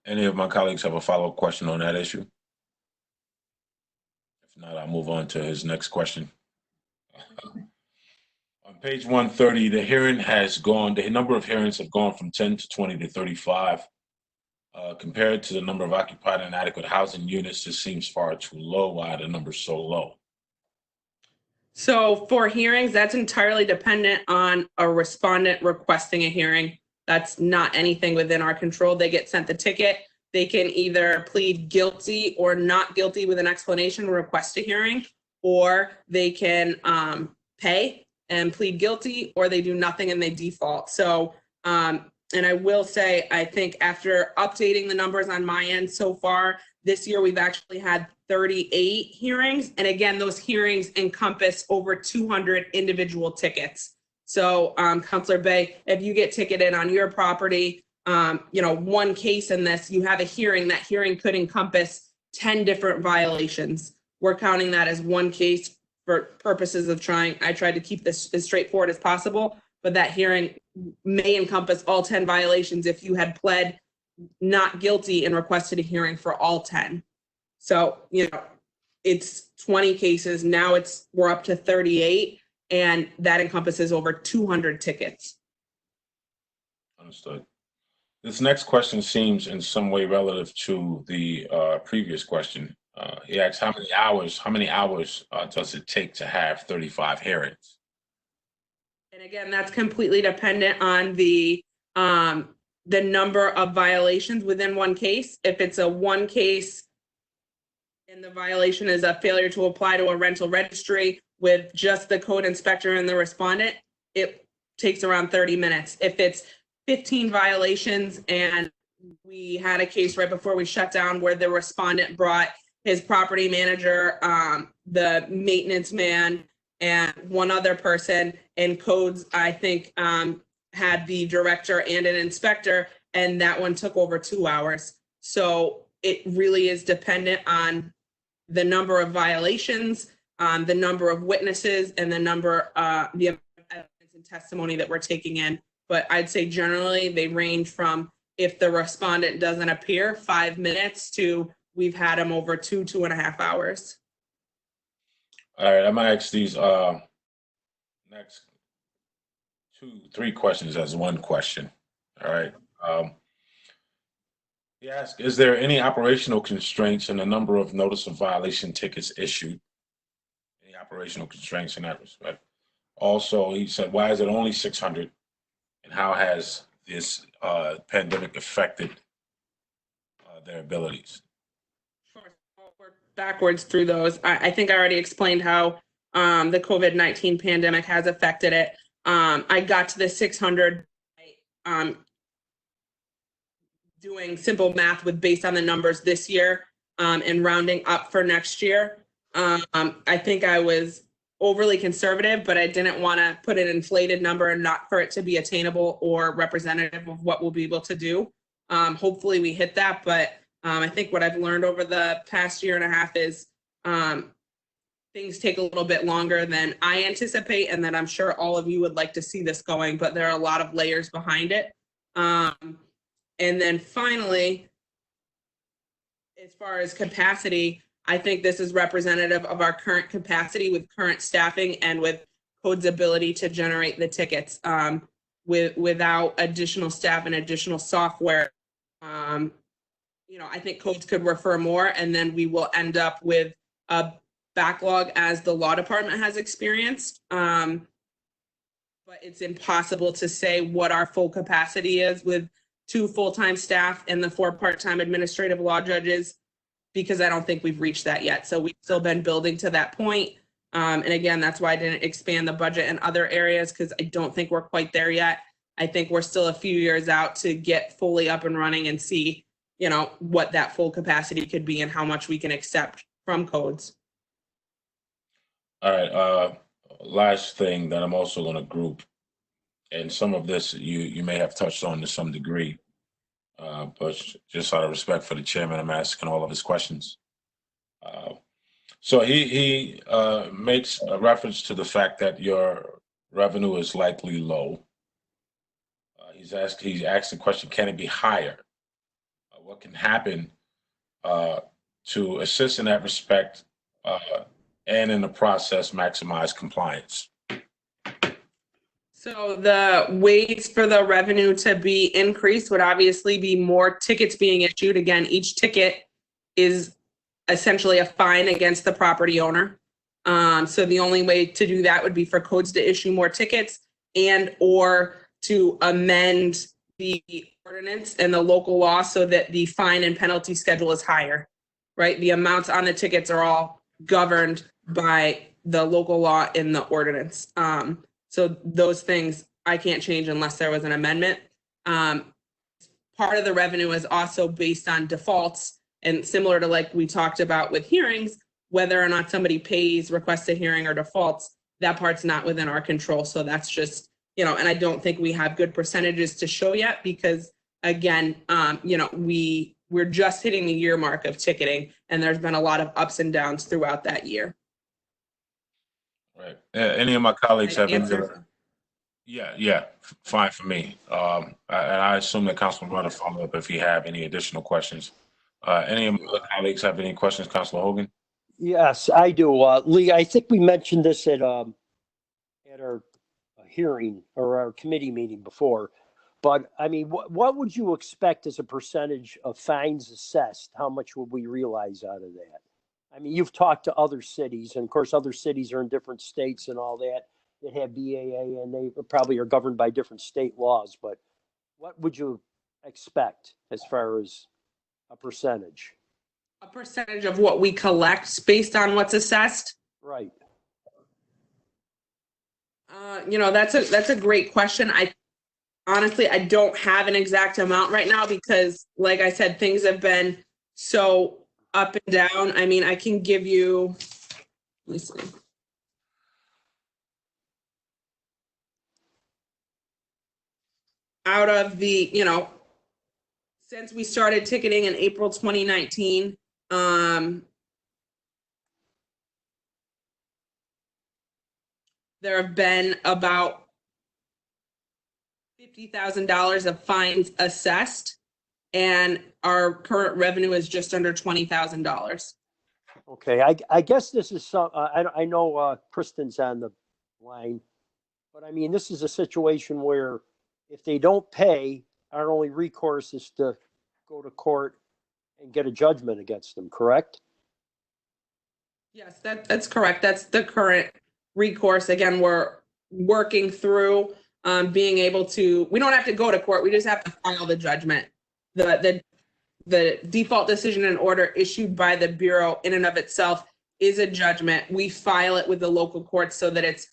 S5: Any of my colleagues have a follow-up question on that issue? If not, I'll move on to his next question. On page 130, the number of hearings have gone from 10 to 20 to 35. Compared to the number of occupied and adequate housing units, this seems far too low. Why are the numbers so low?
S13: So for hearings, that's entirely dependent on a respondent requesting a hearing. That's not anything within our control. They get sent the ticket. They can either plead guilty or not guilty with an explanation, request a hearing, or they can pay and plead guilty, or they do nothing and they default. So, and I will say, I think after updating the numbers on my end so far, this year we've actually had 38 hearings. And again, those hearings encompass over 200 individual tickets. So Councilor Bay, if you get ticketed on your property, you know, one case in this, you have a hearing, that hearing could encompass 10 different violations. We're counting that as one case for purposes of I tried to keep this as straightforward as possible, but that hearing may encompass all 10 violations if you had pled not guilty and requested a hearing for all 10. So, you know, it's 20 cases. Now we're up to 38, and that encompasses over 200 tickets.
S5: Understood. This next question seems in some way relative to the previous question. He asks, how many hours does it take to have 35 hearings?
S13: And again, that's completely dependent on the number of violations within one case. If it's a one case and the violation is a failure to apply to a rental registry with just the code inspector and the respondent, it takes around 30 minutes. If it's 15 violations and we had a case right before we shut down where the respondent brought his property manager, the maintenance man, and one other person, and codes, I think, had the director and an inspector, and that one took over 2 hours. So it really is dependent on the number of violations, the number of witnesses, and the number, the amount of evidence and testimony that we're taking in. But I'd say generally they range from, if the respondent doesn't appear, 5 minutes to we've had them over 2.5 hours.
S5: All right, I'm gonna ask these next 2-3 questions as one question. All right. He asked, is there any operational constraints in the number of notice of violation tickets issued? Any operational constraints in that respect? Also, he said, why is it only 600? And how has this pandemic affected their abilities?
S13: Sure. I'll work backwards through those. I think I already explained how the COVID-19 pandemic has affected it. I got to the 600 doing simple math based on the numbers this year and rounding up for next year. I think I was overly conservative, but I didn't want to put an inflated number and not for it to be attainable or representative of what we'll be able to do. Hopefully we hit that, but I think what I've learned over the past 1.5 years is things take a little bit longer than I anticipate, and that I'm sure all of you would like to see this going, but there are a lot of layers behind it. And then finally, as far as capacity, I think this is representative of our current capacity with current staffing and with Code's ability to generate the tickets. Without additional staff and additional software, you know, I think Codes could refer more, and then we will end up with a backlog as the law department has experienced. But it's impossible to say what our full capacity is with 2 full-time staff and the 4 part-time administrative law judges, because I don't think we've reached that yet. So we've still been building to that point. And again, that's why I didn't expand the budget in other areas, because I don't think we're quite there yet. I think we're still a few years out to get fully up and running and see, you know, what that full capacity could be and how much we can accept from codes.
S5: All right, last thing that I'm also going to group, and some of this you may have touched on to some degree, but just out of respect for the chairman, I'm asking all of his questions. So he makes a reference to the fact that your revenue is likely low. He's asked the question, can it be higher? What can happen to assist in that respect and in the process maximize compliance?
S13: So the ways for the revenue to be increased would obviously be more tickets being issued. Again, each ticket is essentially a fine against the property owner. So the only way to do that would be for codes to issue more tickets and or to amend the ordinance and the local law so that the fine and penalty schedule is higher, right? The amounts on the tickets are all governed by the local law in the ordinance. So those things I can't change unless there was an amendment. Part of the revenue is also based on defaults, and similar to like we talked about with hearings, whether or not somebody pays, requests a hearing or defaults, that part's not within our control. So that's just, you know, and I don't think we have good percentages to show yet because again, you know, we're just hitting the year mark of ticketing and there's been a lot of ups and downs throughout that year.
S5: Right. Any of my colleagues have any? Yeah, fine for me. I assume that Councilman Rudd will follow up if you have any additional questions. Any of my colleagues have any questions, Councilor Hogan?
S9: Yes, I do. Lee, I think we mentioned this at our hearing or our committee meeting before, but I mean, what would you expect as a percentage of fines assessed? How much would we realize out of that? I mean, you've talked to other cities, and of course, other cities are in different states and all that have BAA, and they probably are governed by different state laws. But what would you expect as far as a percentage?
S13: A percentage of what we collect based on what's assessed?
S9: Right.
S13: You know, that's a great question. Honestly, I don't have an exact amount right now because, like I said, things have been so up and down. I mean, I can give you, let me see. Out of the, you know, since we started ticketing in April 2019, there have been about $50,000 of fines assessed, and our current revenue is just under $20,000.
S9: Okay, I guess this is some. I know Kristen's on the line, but I mean, this is a situation where if they don't pay, our only recourse is to go to court and get a judgment against them. Correct?
S13: Yes, that's correct. That's the current recourse. Again, we're working through being able to. We don't have to go to court. We just have to file the judgment. The default decision and order issued by the Bureau in and of itself is a judgment. We file it with the local courts so that it's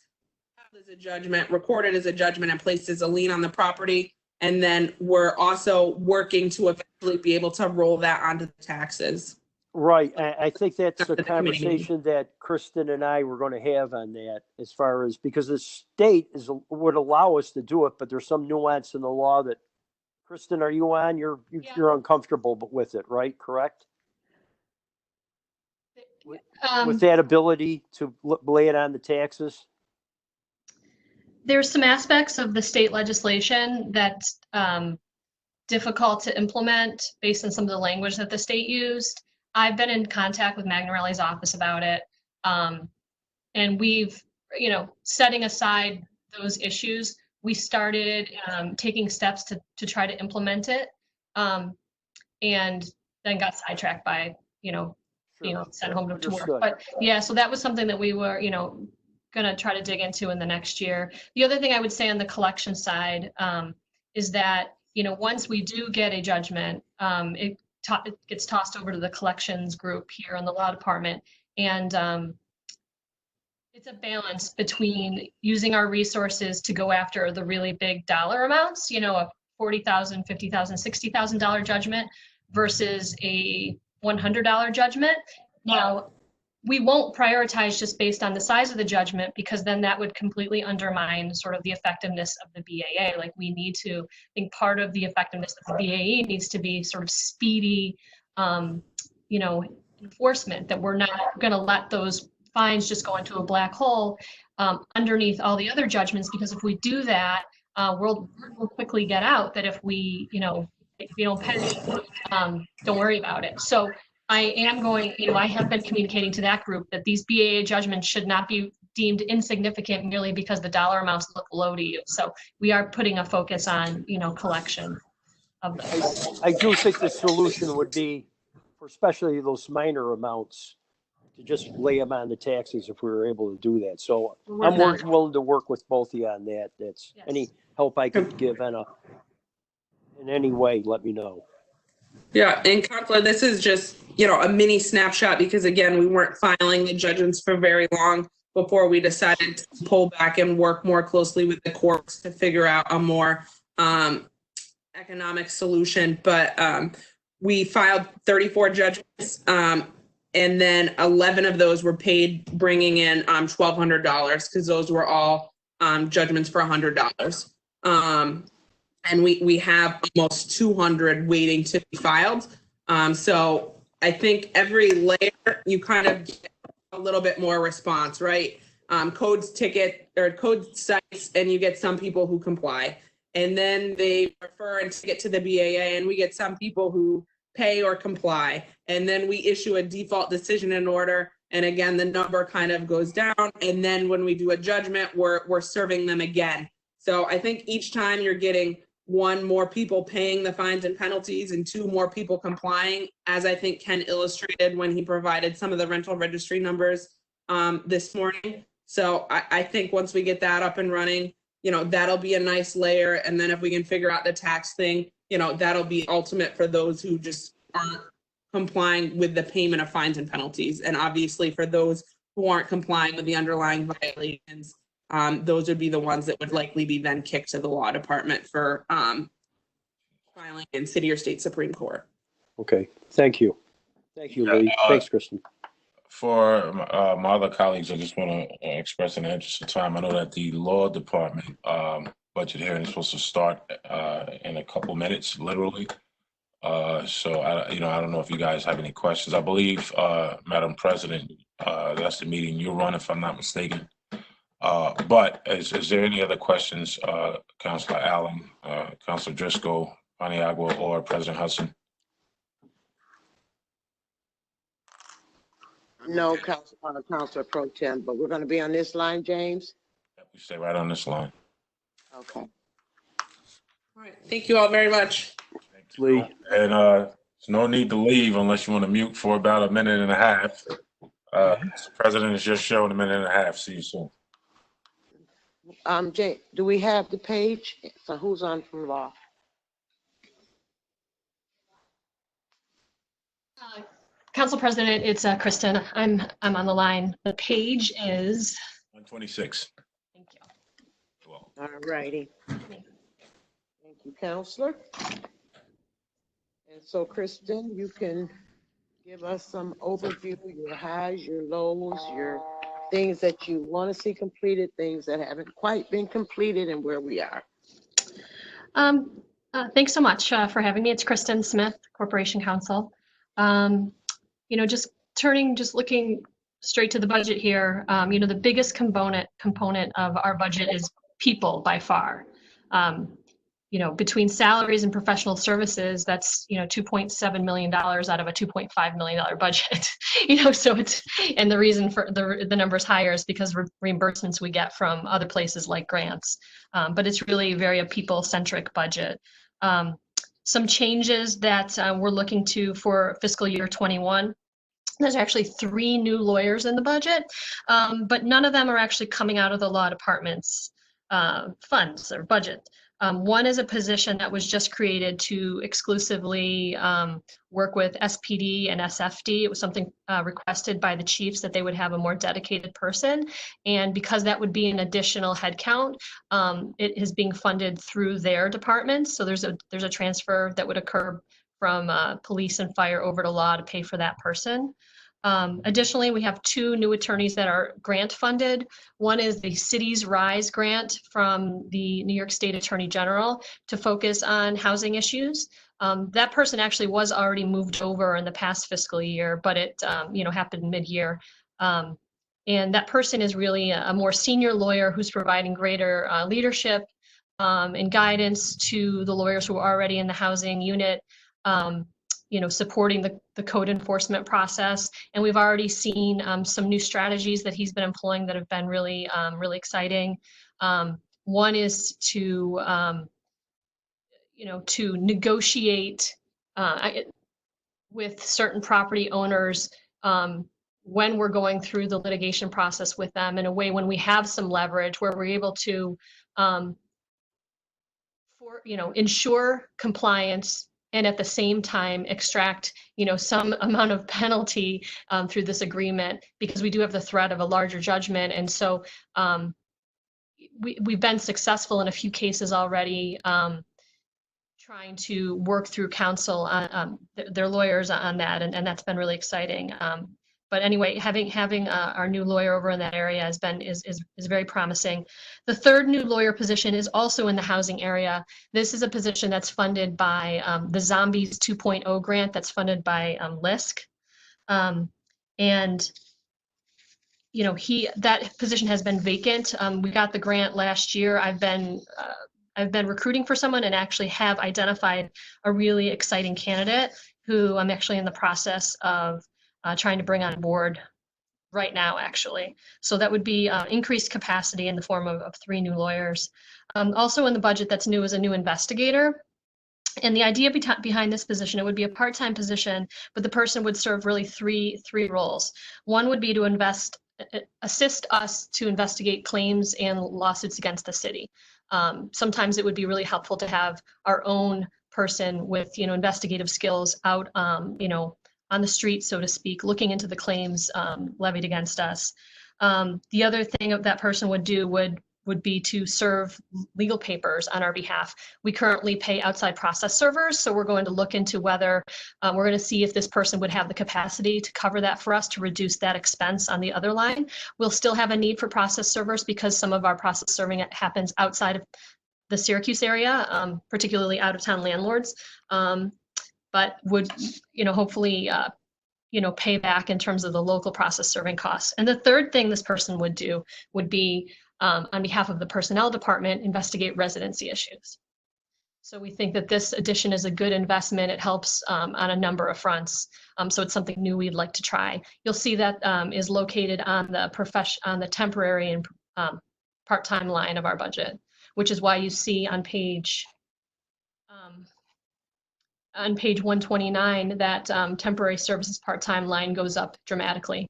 S13: as a judgment, recorded as a judgment, and placed as a lien on the property. And then we're also working to eventually be able to roll that onto the taxes.
S9: Right. I think that's a conversation that Kristen and I were going to have on that, as far as, because the state would allow us to do it, but there's some nuance in the law that, Kristen, are you on? You're uncomfortable with it, right? Correct? With that ability to lay it on the taxes?
S11: There's some aspects of the state legislation that's difficult to implement based on some of the language that the state used. I've been in contact with Magnarelli's office about it. And we've, you know, setting aside those issues, we started taking steps to try to implement it, and then got sidetracked by, sent home to work. But yeah, so that was something that we were, going to try to dig into in the next year. The other thing I would say on the collection side is that, once we do get a judgment, it gets tossed over to the collections group here in the law department, and It's a balance between using our resources to go after the really big dollar amounts, you know, a $40,000, $50,000, $60,000 judgment versus a $100 judgment. Now, we won't prioritize just based on the size of the judgment, because then that would completely undermine sort of the effectiveness of the BAA. Like, we need to, I think part of the effectiveness of the BAA needs to be sort of speedy, you know, enforcement, that we're not going to let those fines just go into a black hole underneath all the other judgments, because if we do that, we'll quickly get out that if we, you know, if we don't pay, don't worry about it. So I am going, you know, I have been communicating to that group that these BAA judgments should not be deemed insignificant merely because the dollar amounts look low to you. So we are putting a focus on, you know, collection of those.
S9: I do think the solution would be, for especially those minor amounts, to just lay them on the taxes if we were able to do that. So I'm willing to work with both of you on that. That's
S11: Yes.
S9: Any help I could give in any way, let me know.
S13: Yeah, and Counselor, this is just, you know, a mini snapshot, because again, we weren't filing the judgments for very long before we decided to pull back and work more closely with the courts to figure out a more economic solution. But we filed 34 judgments, and then 11 of those were paid, bringing in $1,200, because those were all judgments for $100. And we have almost 200 waiting to be filed. So I think every layer you kind of get a little bit more response, right? Codes ticket or code sites, and you get some people who comply, and then they refer and get to the BAA, and we get some people who pay or comply, and then we issue a default decision in order, and again the number kind of goes down, and then when we do a judgment, we're serving them again. So I think each time you're getting 1, more people paying the fines and penalties, and 2, more people complying, as I think Ken illustrated when he provided some of the rental registry numbers this morning. So I think once we get that up and running, you know, that'll be a nice layer. And then if we can figure out the tax thing, you know, that'll be ultimate for those who just aren't complying with the payment of fines and penalties. And obviously for those who aren't complying with the underlying violations, those would be the ones that would likely be then kicked to the law department for filing in city or state Supreme Court.
S9: Okay, thank you. Thank you, Lee. Thanks, Kristen.
S5: For my other colleagues, I just want to express an interest of time. I know that the law department budget hearing is supposed to start in a couple minutes, literally. So I don't know if you guys have any questions. I believe, Madam President, that's the meeting you run, if I'm not mistaken. But is there any other questions, Councilor Allen, Councilor Driscoll, Paniagua, or President Hudson?
S12: No, Councilor Pro Tem, but we're going to be on this line, James?
S5: We stay right on this line.
S12: Okay.
S13: All right, thank you all very much.
S9: Thanks, Lee.
S5: And there's no need to leave unless you want to mute for about a minute and a half. The President is just showing a minute and a half. See you soon.
S12: Jay, do we have the page? So who's on from law?
S11: Council President, it's Kristen. I'm on the line. The page is
S5: 126.
S11: Thank you.
S5: Well,
S12: All righty. Thank you, Counselor. And so, Kristen, you can give us some overview, your highs, your lows, your things that you want to see completed, things that haven't quite been completed, and where we are.
S11: Thanks so much for having me. It's Kristen Smith, Corporation Counsel. Just looking straight to the budget here, the biggest component of our budget is people by far. Between salaries and professional services, that's, $2.7 million out of a $2.5 million budget. So and the reason for the number's higher is because reimbursements we get from other places like grants. But it's really very a people-centric budget. Some changes that we're looking to for fiscal year 21. There's actually 3 new lawyers in the budget, but none of them are actually coming out of the law department's funds or budget. One is a position that was just created to exclusively work with SPD and SFD. It was something requested by the chiefs that they would have a more dedicated person. And because that would be an additional headcount, it is being funded through their departments. So there's a transfer that would occur from police and fire over to law to pay for that person. Additionally, we have 2 new attorneys that are grant funded. One is the Cities Rise grant from the New York State Attorney General to focus on housing issues. That person actually was already moved over in the past fiscal year, but it happened mid-year. And that person is really a more senior lawyer who's providing greater leadership and guidance to the lawyers who are already in the housing unit. Supporting the code enforcement process. And we've already seen some new strategies that he's been employing that have been really, really exciting. One is to negotiate with certain property owners when we're going through the litigation process with them in a way when we have some leverage where we're able to ensure compliance and at the same time extract, some amount of penalty through this agreement, because we do have the threat of a larger judgment. And so we've been successful in a few cases already, trying to work through counsel, their lawyers on that, and that's been really exciting. But anyway, having our new lawyer over in that area is very promising. The third new lawyer position is also in the housing area. This is a position that's funded by the Zombies 2.0 grant that's funded by LISC. And that position has been vacant. We got the grant last year. I've been recruiting for someone and actually have identified a really exciting candidate who I'm actually in the process of trying to bring on board right now, actually. So that would be increased capacity in the form of 3 new lawyers. Also in the budget that's new is a new investigator. And the idea behind this position, it would be a part-time position, but the person would serve really three roles. One would be to assist us to investigate claims and lawsuits against the city. Sometimes it would be really helpful to have our own person with, investigative skills out, on the street, so to speak, looking into the claims levied against us. The other thing that person would do would be to serve legal papers on our behalf. We currently pay outside process servers, so we're going to look into whether we're going to see if this person would have the capacity to cover that for us to reduce that expense on the other line. We'll still have a need for process servers because some of our process serving happens outside of the Syracuse area, particularly out-of-town landlords. But would, hopefully, pay back in terms of the local process serving costs. And the third thing this person would do would be, on behalf of the personnel department, investigate residency issues. So we think that this addition is a good investment. It helps on a number of fronts. So it's something new we'd like to try. You'll see that is located on the temporary and part-time line of our budget, which is why you see on page 129 that temporary services part-time line goes up dramatically.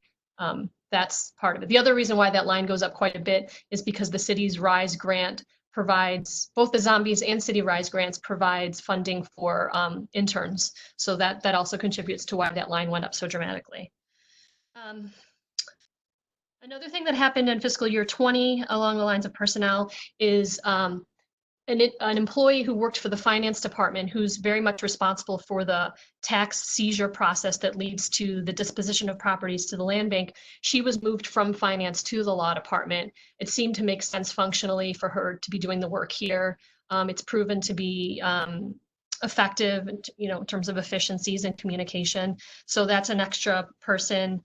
S11: That's part of it. The other reason why that line goes up quite a bit is because the Cities Rise grant provides, both the Zombies and City Rise grants provides funding for interns. So that also contributes to why that line went up so dramatically. Another thing that happened in fiscal year 20 along the lines of personnel is an employee who worked for the finance department who's very much responsible for the tax seizure process that leads to the disposition of properties to the land bank. She was moved from finance to the law department. It seemed to make sense functionally for her to be doing the work here. It's proven to be effective, in terms of efficiencies and communication. So that's an extra person.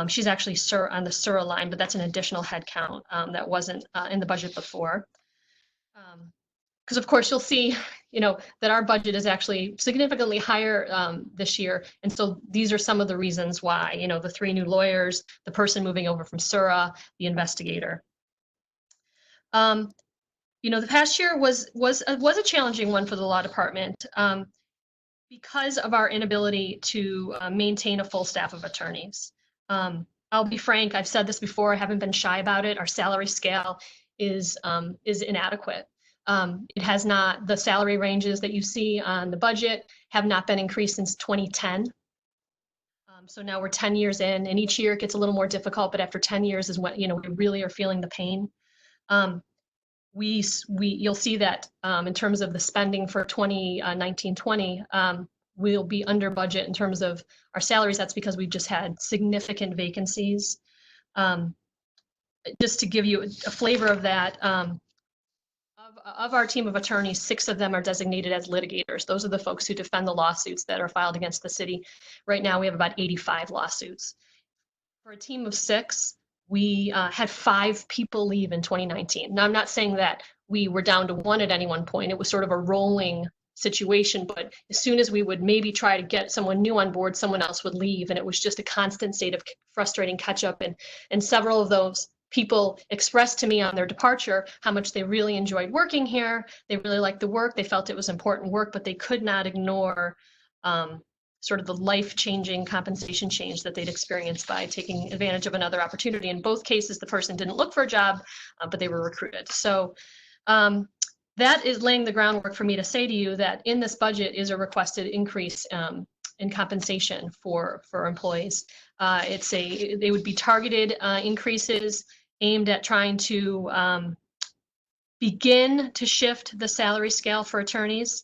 S11: She's actually on the SURA line, but that's an additional headcount that wasn't in the budget before. Because of course you'll see, that our budget is actually significantly higher this year. And so these are some of the reasons why, the 3 new lawyers, the person moving over from SURA, the investigator. The past year was a challenging one for the law department because of our inability to maintain a full staff of attorneys. I'll be frank, I've said this before, I haven't been shy about it. Our salary scale is inadequate. It has not, the salary ranges that you see on the budget have not been increased since 2010. So now we're 10 years in, and each year it gets a little more difficult, but after 10 years is when, we really are feeling the pain. You'll see that in terms of the spending for 2019-20, we'll be under budget in terms of our salaries. That's because we've just had significant vacancies. Just to give you a flavor of that, of our team of attorneys, 6 of them are designated as litigators. Those are the folks who defend the lawsuits that are filed against the city. Right now, we have about 85 lawsuits. For a team of 6, we had 5 people leave in 2019. Now, I'm not saying that we were down to 1 at any one point. It was sort of a rolling situation, but as soon as we would maybe try to get someone new on board, someone else would leave, and it was just a constant state of frustrating catch up. And several of those people expressed to me on their departure how much they really enjoyed working here. They really liked the work. They felt it was important work, but they could not ignore sort of the life-changing compensation change that they'd experienced by taking advantage of another opportunity. In both cases, the person didn't look for a job, but they were recruited. So that is laying the groundwork for me to say to you that in this budget is a requested increase in compensation for employees. They would be targeted increases aimed at trying to begin to shift the salary scale for attorneys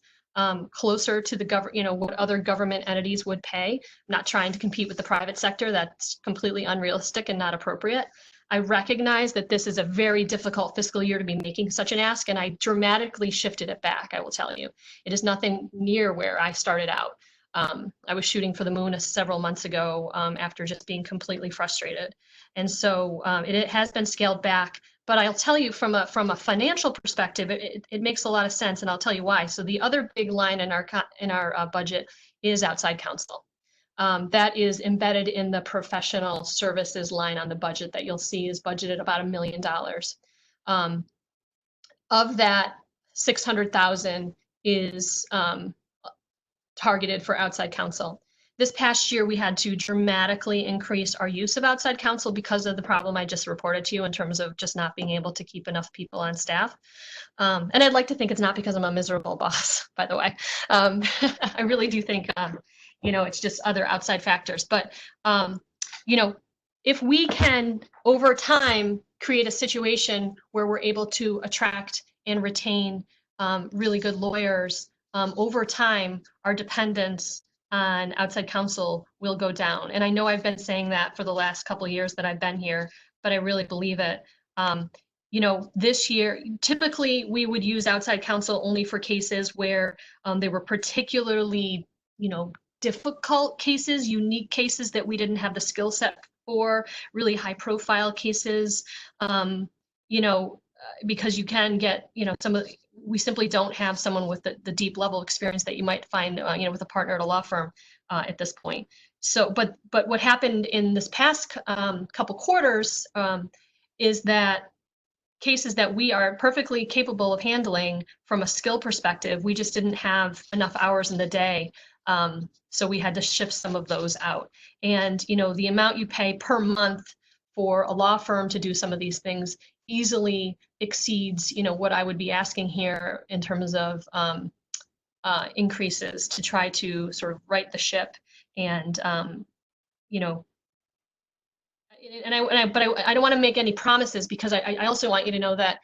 S11: closer to the what other government entities would pay. I'm not trying to compete with the private sector. That's completely unrealistic and not appropriate. I recognize that this is a very difficult fiscal year to be making such an ask, and I dramatically shifted it back, I will tell you. It is nothing near where I started out. I was shooting for the moon several months ago after just being completely frustrated. And so it has been scaled back. But I'll tell you from a financial perspective, it makes a lot of sense, and I'll tell you why. So the other big line in our budget is outside counsel. That is embedded in the professional services line on the budget that you'll see is budgeted about $1 million. Of that, 600,000 is targeted for outside counsel. This past year, we had to dramatically increase our use of outside counsel because of the problem I just reported to you in terms of just not being able to keep enough people on staff. And I'd like to think it's not because I'm a miserable boss, by the way. I really do think, it's just other outside factors. But, if we can, over time, create a situation where we're able to attract and retain really good lawyers, over time, our dependence on outside counsel will go down. And I know I've been saying that for the last couple of years that I've been here, but I really believe it. This year, typically we would use outside counsel only for cases where they were particularly, difficult cases, unique cases that we didn't have the skill set for, really high profile cases, because you can get, we simply don't have someone with the deep level experience that you might find, with a partner at a law firm at this point. So, but what happened in this past couple quarters is that cases that we are perfectly capable of handling from a skill perspective, we just didn't have enough hours in the day. So we had to shift some of those out. And, the amount you pay per month for a law firm to do some of these things easily exceeds, what I would be asking here in terms of increases to try to sort of right the ship. And, but I don't want to make any promises because I also want you to know that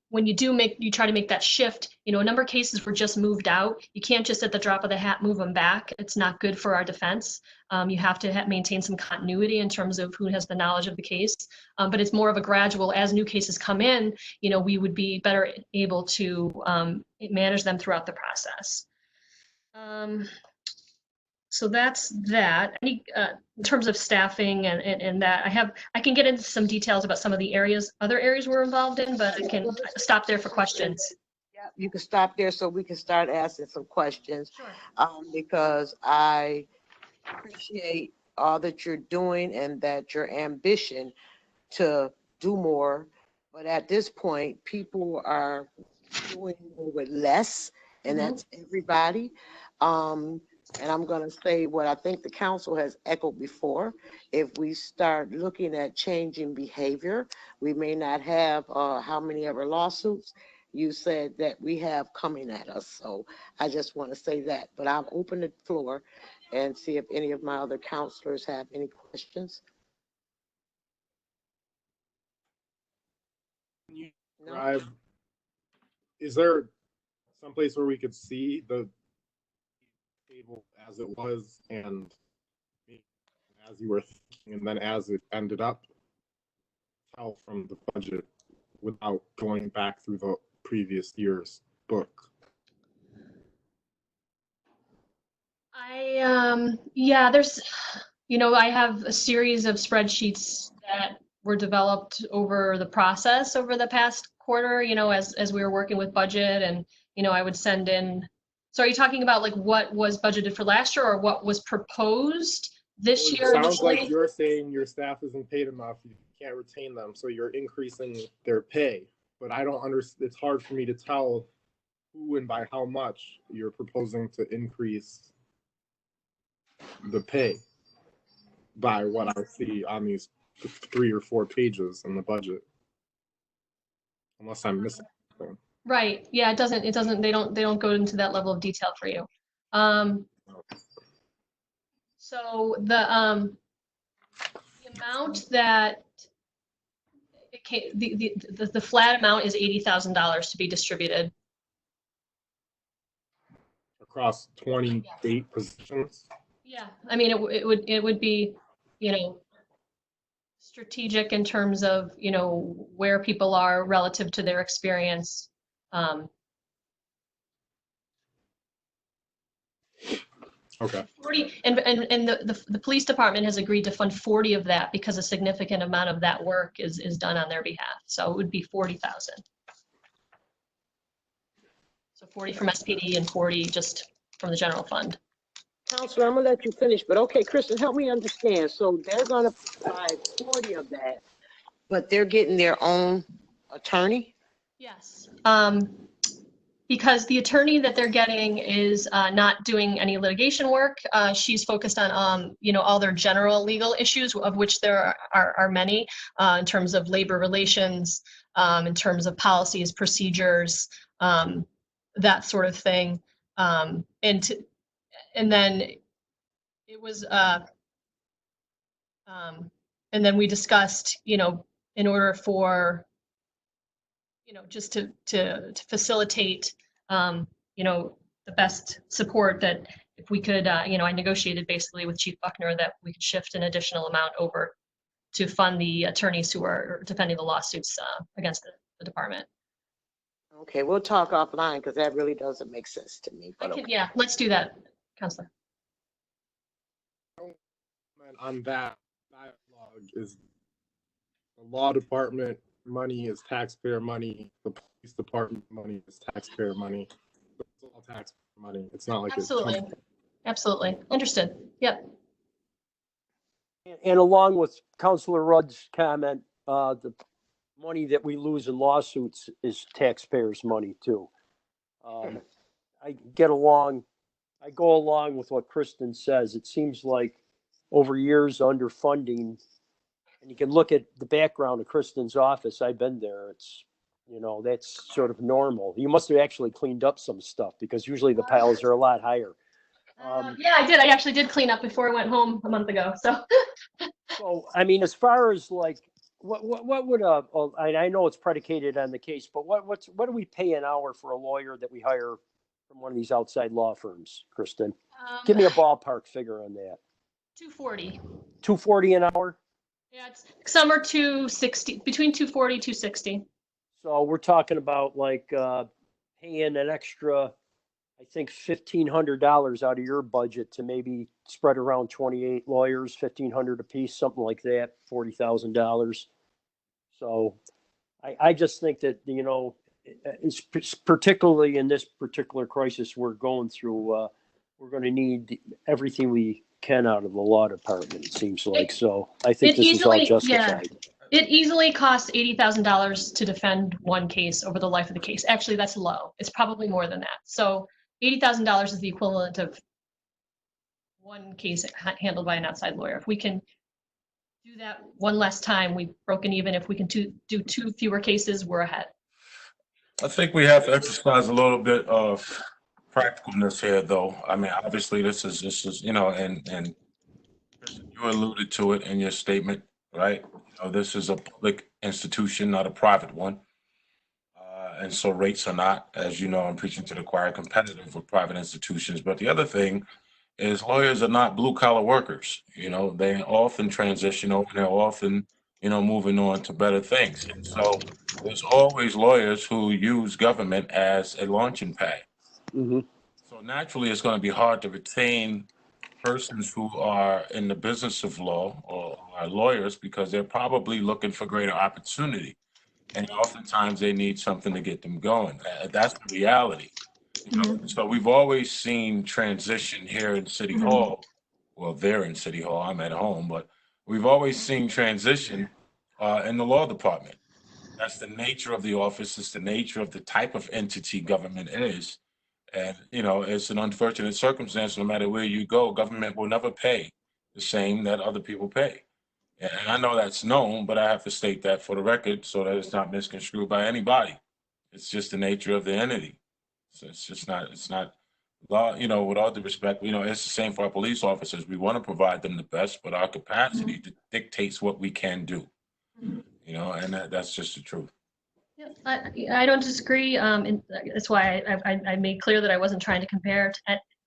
S11: when you try to make that shift, a number of cases were just moved out. You can't just at the drop of the hat move them back. It's not good for our defense. You have to maintain some continuity in terms of who has the knowledge of the case. But it's more of a gradual, as new cases come in, we would be better able to manage them throughout the process. So that's that. In terms of staffing and that, I can get into some details about some of the other areas we're involved in, but I can stop there for questions.
S12: Yeah, you can stop there so we can start asking some questions. Sure. Because I appreciate all that you're doing and that your ambition to do more. But at this point, people are doing more with less, and that's everybody. And I'm going to say what I think the council has echoed before. If we start looking at changing behavior, we may not have how many ever lawsuits, you said that we have coming at us. So I just want to say that, but I'll open the floor and see if any of my other counselors have any questions.
S4: Can you
S12: No?
S4: describe, is there someplace where we could see the table as it was and as you were thinking and then as it ended up? Tell from the budget without going back through the previous year's book.
S11: Yeah, there's, I have a series of spreadsheets that were developed over the process over the past quarter, as we were working with budget and, I would send in. So are you talking about like what was budgeted for last year or what was proposed this
S4: Well, it
S11: year?
S4: sounds like you're saying your staff isn't paid enough, you can't retain them, so you're increasing their pay. But I don't understand, it's hard for me to tell who and by how much you're proposing to increase the pay by what I see on these 3 or 4 pages in the budget. Unless I'm missing something.
S11: Right. Yeah, it doesn't, they don't go into that level of detail for you. So the amount that the flat amount is $80,000 to be distributed.
S4: Across 28 positions?
S11: Yeah, I mean, it would be, strategic in terms of, where people are relative to their experience.
S4: Okay.
S11: 40, and the police department has agreed to fund 40 of that because a significant amount of that work is done on their behalf. So it would be 40,000. So 40 from SPD and 40 just from the general fund.
S12: Counselor, I'm gonna let you finish, but okay, Kristen, help me understand. So they're gonna provide 40 of that, but they're getting their own attorney?
S11: Yes. Because the attorney that they're getting is not doing any litigation work. She's focused on, all their general legal issues, of which there are many, in terms of labor relations, in terms of policies, procedures, that sort of thing. And then it was, and then we discussed, in order for, just to facilitate, the best support, that if we could, I negotiated basically with Chief Buckner that we could shift an additional amount over to fund the attorneys who are defending the lawsuits against the department.
S12: Okay, we'll talk offline because that really doesn't make sense to me. But okay.
S11: Yeah, let's do that, Counselor.
S4: On that dialogue is the law department money is taxpayer money, the police department money is taxpayer money. It's all taxpayer money. It's not like
S11: Absolutely. Absolutely. Understood. Yep.
S9: And along with Councilor Rudd's comment, the money that we lose in lawsuits is taxpayers' money too. I go along with what Kristen says. It seems like over years underfunding, and you can look at the background of Kristen's office. I've been there. It's, that's sort of normal. You must have actually cleaned up some stuff because usually the piles are a lot higher.
S11: Yeah, I did. I actually did clean up before I went home a month ago. So,
S9: I mean, as far as like, what would I know it's predicated on the case, but what do we pay an hour for a lawyer that we hire from one of these outside law firms, Kristen? Give me a ballpark figure on that.
S11: $240.
S9: $240 an hour?
S11: Yeah, some are $260, between $240, $260.
S9: So we're talking about like paying an extra, I think $1,500 out of your budget to maybe spread around 28 lawyers, $1,500 a piece, something like that, $40,000. So I just think that, it's particularly in this particular crisis we're going through, we're going to need everything we can out of the law department, it seems like. So I think this is all justified.
S11: Yeah, it easily costs $80,000 to defend one case over the life of the case. Actually, that's low. It's probably more than that. So $80,000 is the equivalent of one case handled by an outside lawyer. If we can do that one less time, we've broken even. If we can do 2 fewer cases, we're ahead.
S5: I think we have to exercise a little bit of practicalness here, though. I mean, obviously, this is you know, and you alluded to it in your statement, right? You know, this is a public institution, not a private one. And so rates are not, as you know, I'm preaching to the choir, competitive with private institutions. But the other thing is lawyers are not blue collar workers. You know, they often transition over and they're often, you know, moving on to better things. And so there's always lawyers who use government as a launching pad.
S9: Mm-hmm.
S5: So naturally, it's going to be hard to retain persons who are in the business of law or are lawyers because they're probably looking for greater opportunity. And oftentimes they need something to get them going. That's the reality. You know? So we've always seen transition here in City Hall. Well, they're in City Hall, I'm at home, but we've always seen transition in the law department. That's the nature of the office. It's the nature of the type of entity government is. And, you know, it's an unfortunate circumstance. No matter where you go, government will never pay the same that other people pay. And I know that's known, but I have to state that for the record so that it's not misconstrued by anybody. It's just the nature of the entity. So it's not law, you know, with all due respect, you know, it's the same for our police officers. We want to provide them the best, but our capacity dictates what we can do, you know, and that's just the truth.
S11: Yeah, I don't disagree. And that's why I made clear that I wasn't trying to compare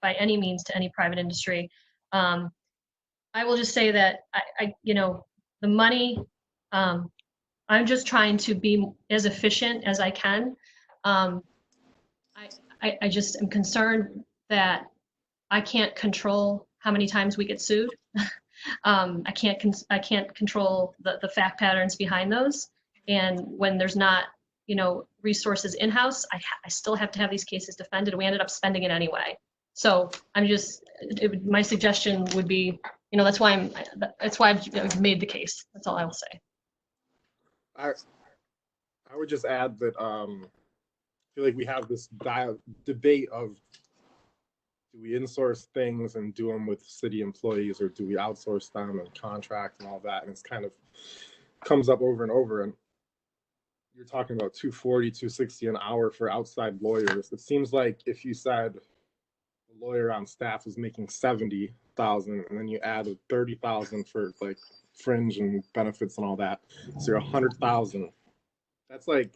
S11: by any means to any private industry. I will just say that you know, the money, I'm just trying to be as efficient as I can. I just am concerned that I can't control how many times we get sued. I can't control the fact patterns behind those. And when there's not, you know, resources in-house, I still have to have these cases defended. We ended up spending it anyway. So I'm just, my suggestion would be, you know, that's why I've made the case. That's all I will say.
S4: I would just add that I feel like we have this debate of, do we insource things and do them with city employees, or do we outsource them and contract and all that? And it's kind of comes up over and over. And you're talking about $240, $260 an hour for outside lawyers. It seems like if you said a lawyer on staff is making $70,000 and then you added $30,000 for like fringe and benefits and all that, so you're $100,000. That's like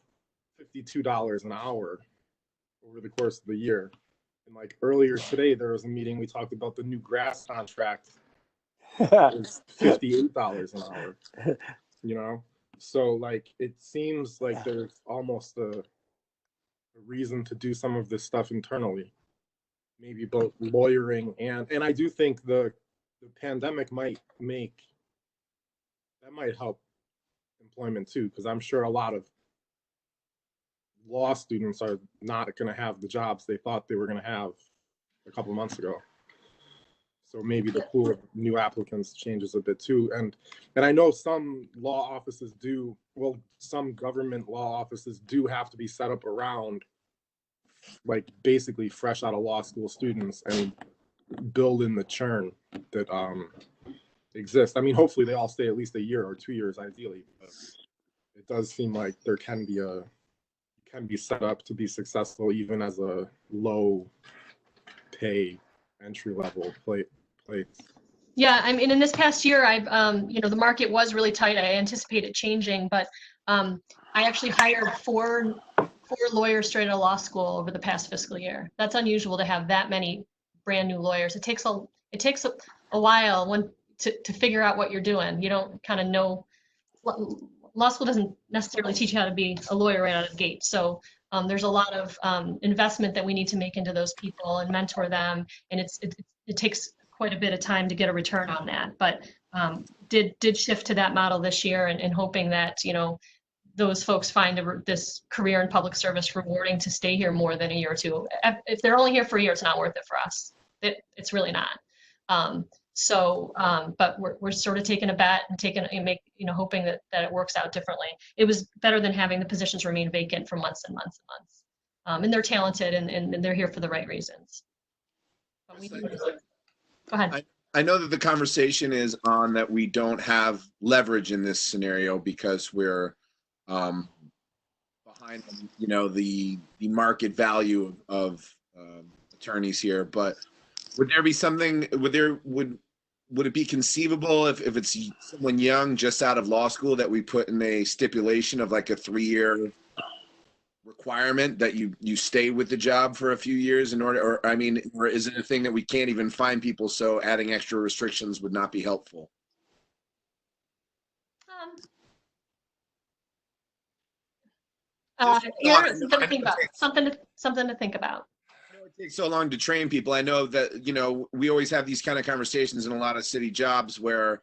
S4: $52 an hour over the course of the year. And like earlier today, there was a meeting, we talked about the new grass contract. It's $58 an hour, you know? So like, it seems like there's almost a reason to do some of this stuff internally, maybe both lawyering and I do think the pandemic might help employment too, because I'm sure a lot of law students are not going to have the jobs they thought they were going to have a couple months ago. So maybe the pool of new applicants changes a bit too. And I know some law offices do, well, some government law offices do have to be set up around like basically fresh out of law school students and build in the churn that exists. I mean, hopefully they all stay at least a year or 2 years ideally, but it does seem like there can be set up to be successful even as a low pay entry level place.
S11: Yeah, I mean, in this past year, I've, you know, the market was really tight. I anticipate it changing, but I actually hired four lawyers straight out of law school over the past fiscal year. That's unusual to have that many brand new lawyers. It takes a while to figure out what you're doing. You don't kind of know. Law school doesn't necessarily teach you how to be a lawyer right out of the gate. So there's a lot of investment that we need to make into those people and mentor them, and it takes quite a bit of time to get a return on that. But did shift to that model this year, and hoping that, you know, those folks find this career in public service rewarding to stay here more than a year or two. If they're only here for a year, it's not worth it for us. It's really not. But we're sort of taking a bet and hoping that it works out differently. It was better than having the positions remain vacant for months and months and months. And they're talented and they're here for the right reasons. Go ahead.
S2: I know that the conversation is on that we don't have leverage in this scenario because we're behind opine on, you know, the market value of attorneys here, but would there be something, would it be conceivable if it's someone young just out of law school that we put in a stipulation of like a 3-year requirement that you stay with the job for a few years in order, or I mean, or is it a thing that we can't even find people, so adding extra restrictions would not be helpful?
S11: Something to think about. Something to think about.
S2: It takes so long to train people. I know that, you know, we always have these kind of conversations in a lot of city jobs where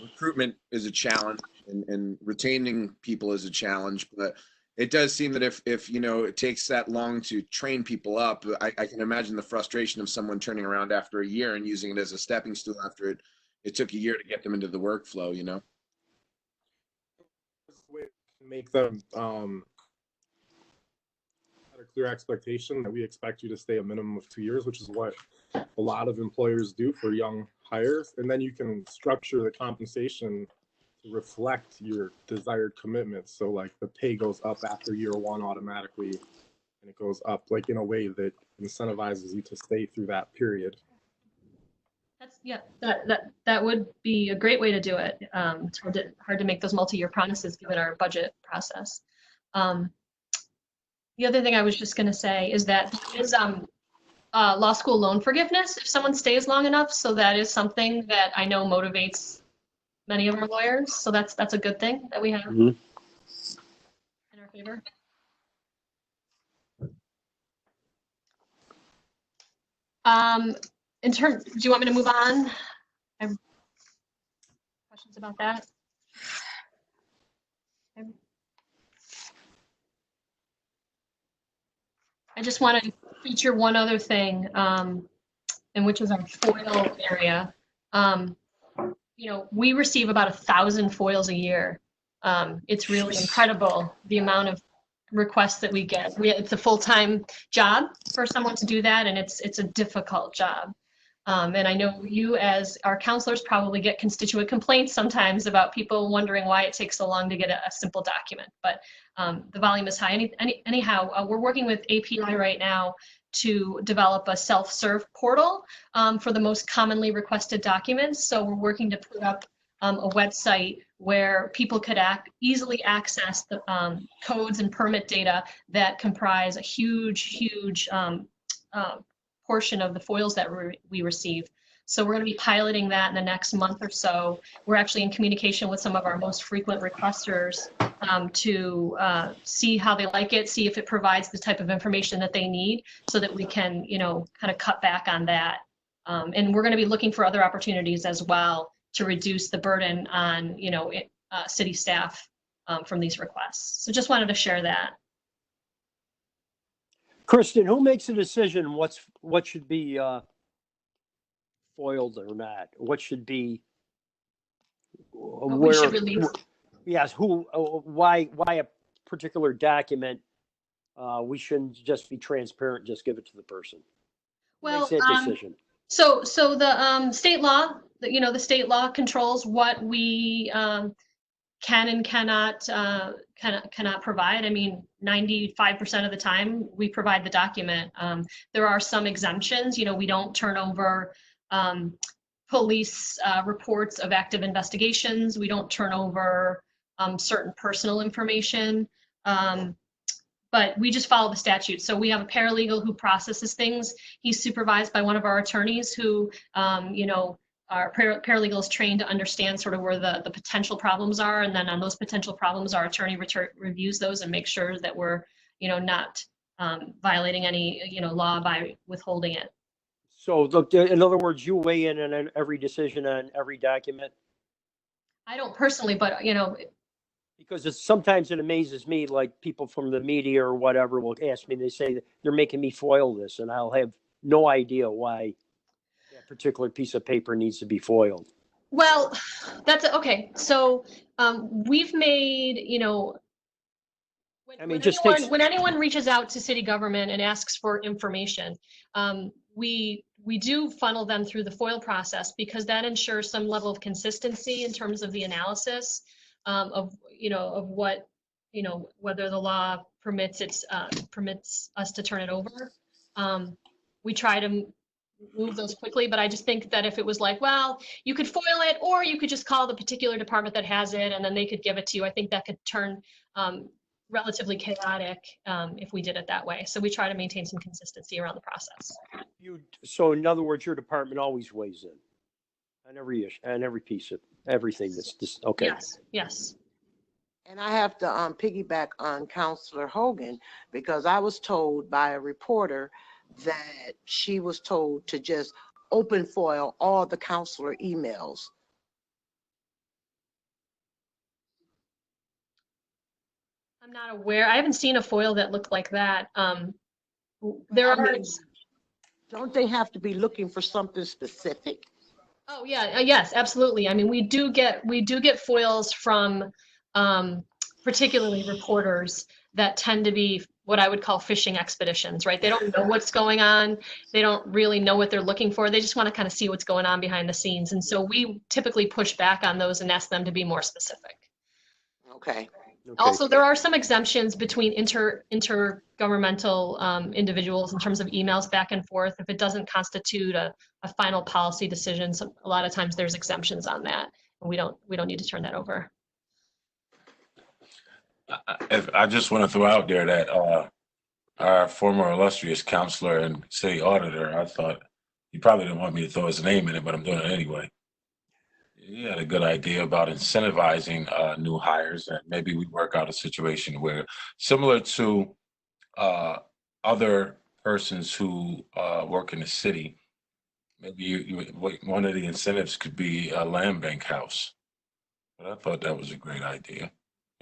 S2: recruitment is a challenge and retaining people is a challenge, but it does seem that if you know, it takes that long to train people up, I can imagine the frustration of someone turning around after a year and using it as a stepping stool after it took a year to get them into the workflow, you know?
S4: Make them a clear expectation that we expect you to stay a minimum of 2 years, which is what a lot of employers do for young hires. And then you can structure the compensation to reflect your desired commitments. So like the pay goes up after year 1 automatically, and it goes up like in a way that incentivizes you to stay through that period.
S11: That would be a great way to do it. It's hard to make those multi-year promises given our budget process. The other thing I was just going to say is that is law school loan forgiveness if someone stays long enough. So that is something that I know motivates many of our lawyers. So that's a good thing that we have in our favor. In terms, do you want me to move on? I have questions about that. I just want to feature one other thing, and which is our FOIL area. You know, we receive about 1,000 FOILs a year. It's really incredible the amount of requests that we get. It's a full-time job for someone to do that, and it's a difficult job. And I know you as our counselors probably get constituent complaints sometimes about people wondering why it takes so long to get a simple document, but the volume is high. Anyhow, we're working with API right now to develop a self-serve portal for the most commonly requested documents. So we're working to put up a website where people could easily access the codes and permit data that comprise a huge portion of the FOILs that we receive. So we're going to be piloting that in the next month or so. We're actually in communication with some of our most frequent requesters to see how they like it, see if it provides the type of information that they need so that we can, you know, kind of cut back on that. And we're going to be looking for other opportunities as well to reduce the burden on, you know, city staff from these requests. So just wanted to share that.
S9: Kristen, who makes a decision what should be foiled or not? What should be
S11: we should release?
S9: Yes, why a particular document we shouldn't just be transparent, just give it to the person.
S11: Well,
S9: makes that decision?
S11: So the state law, the state law controls what we can and cannot provide. I mean, 95% of the time we provide the document. There are some exemptions. You know, we don't turn over police reports of active investigations. We don't turn over certain personal information. But we just follow the statute. So we have a paralegal who processes things. He's supervised by one of our attorneys who, our paralegal is trained to understand sort of where the potential problems are. And then on those potential problems, our attorney reviews those and makes sure that we're, not violating any, law by withholding it.
S9: So in other words, you weigh in on every decision on every document?
S11: I don't personally, but,
S9: because sometimes it amazes me, like people from the media or whatever will ask me, they say they're making me foil this, and I'll have no idea why that particular piece of paper needs to be foiled.
S11: Well, that's okay. So we've made, when anyone reaches out to city government and asks for information, we do funnel them through the FOIL process because that ensures some level of consistency in terms of the analysis of what whether the law permits us to turn it over. We try to move those quickly, but I just think that if it was like, well, you could foil it, or you could just call the particular department that has it, and then they could give it to you. I think that could turn relatively chaotic if we did it that way. So we try to maintain some consistency around the process.
S9: So in other words, your department always weighs in on every issue, on every piece of everything that's just, okay.
S11: Yes, yes.
S12: And I have to piggyback on Counselor Hogan, because I was told by a reporter that she was told to just open foil all the counselor emails.
S11: I'm not aware. I haven't seen a foil that looked like that. Don't
S12: they have to be looking for something specific?
S11: Oh yeah, yes, absolutely. I mean, we do get foils from particularly reporters that tend to be what I would call fishing expeditions, right? They don't know what's going on. They don't really know what they're looking for. They just want to kind of see what's going on behind the scenes. And so we typically push back on those and ask them to be more specific.
S12: Okay.
S11: Also, there are some exemptions between intergovernmental individuals in terms of emails back and forth. If it doesn't constitute a final policy decision, a lot of times there's exemptions on that. And we don't need to turn that over.
S5: I just want to throw out there that our former illustrious counselor and city auditor, I thought he probably didn't want me to throw his name in it, but I'm doing it anyway. He had a good idea about incentivizing new hires, and maybe we work out a situation where, similar to other persons who work in the city, maybe one of the incentives could be a land bank house. But I thought that was a great idea.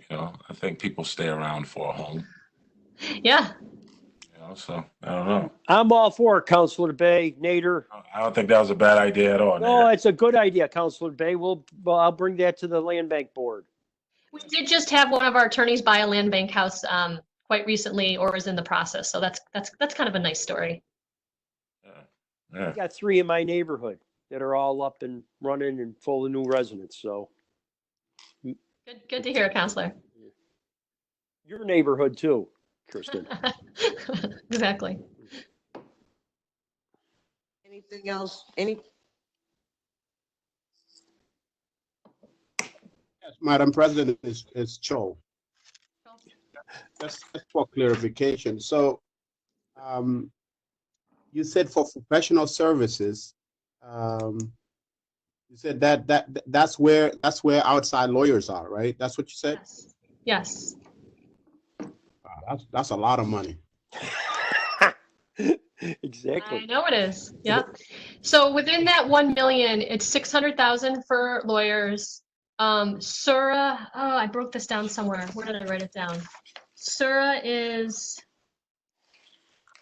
S5: I think people stay around for a home.
S11: Yeah.
S5: So I don't know.
S9: I'm all for it, Councilor Bay, Nader.
S5: I don't think that was a bad idea at all.
S9: No,
S5: Nader.
S9: it's a good idea, Councilor Bay. I'll bring that to the land bank board.
S11: We did just have one of our attorneys buy a land bank house quite recently, or is in the process. So that's kind of a nice story.
S5: Yeah.
S9: I got 3 in my neighborhood that are all up and running and full of new residents. So
S11: good to hear, Counselor.
S9: Your neighborhood too, Kristen.
S11: Exactly.
S12: Anything else?
S14: Yes, Madam President, is Cho. Just for clarification. So you said for professional services, you said that's where outside lawyers are, right? That's what you said?
S11: Yes.
S14: Wow, that's a lot of money.
S9: Exactly.
S11: I know it is. Yeah. So within that 1 million, it's 600,000 for lawyers. Sura, I broke this down somewhere. Where did I write it down? Sura is,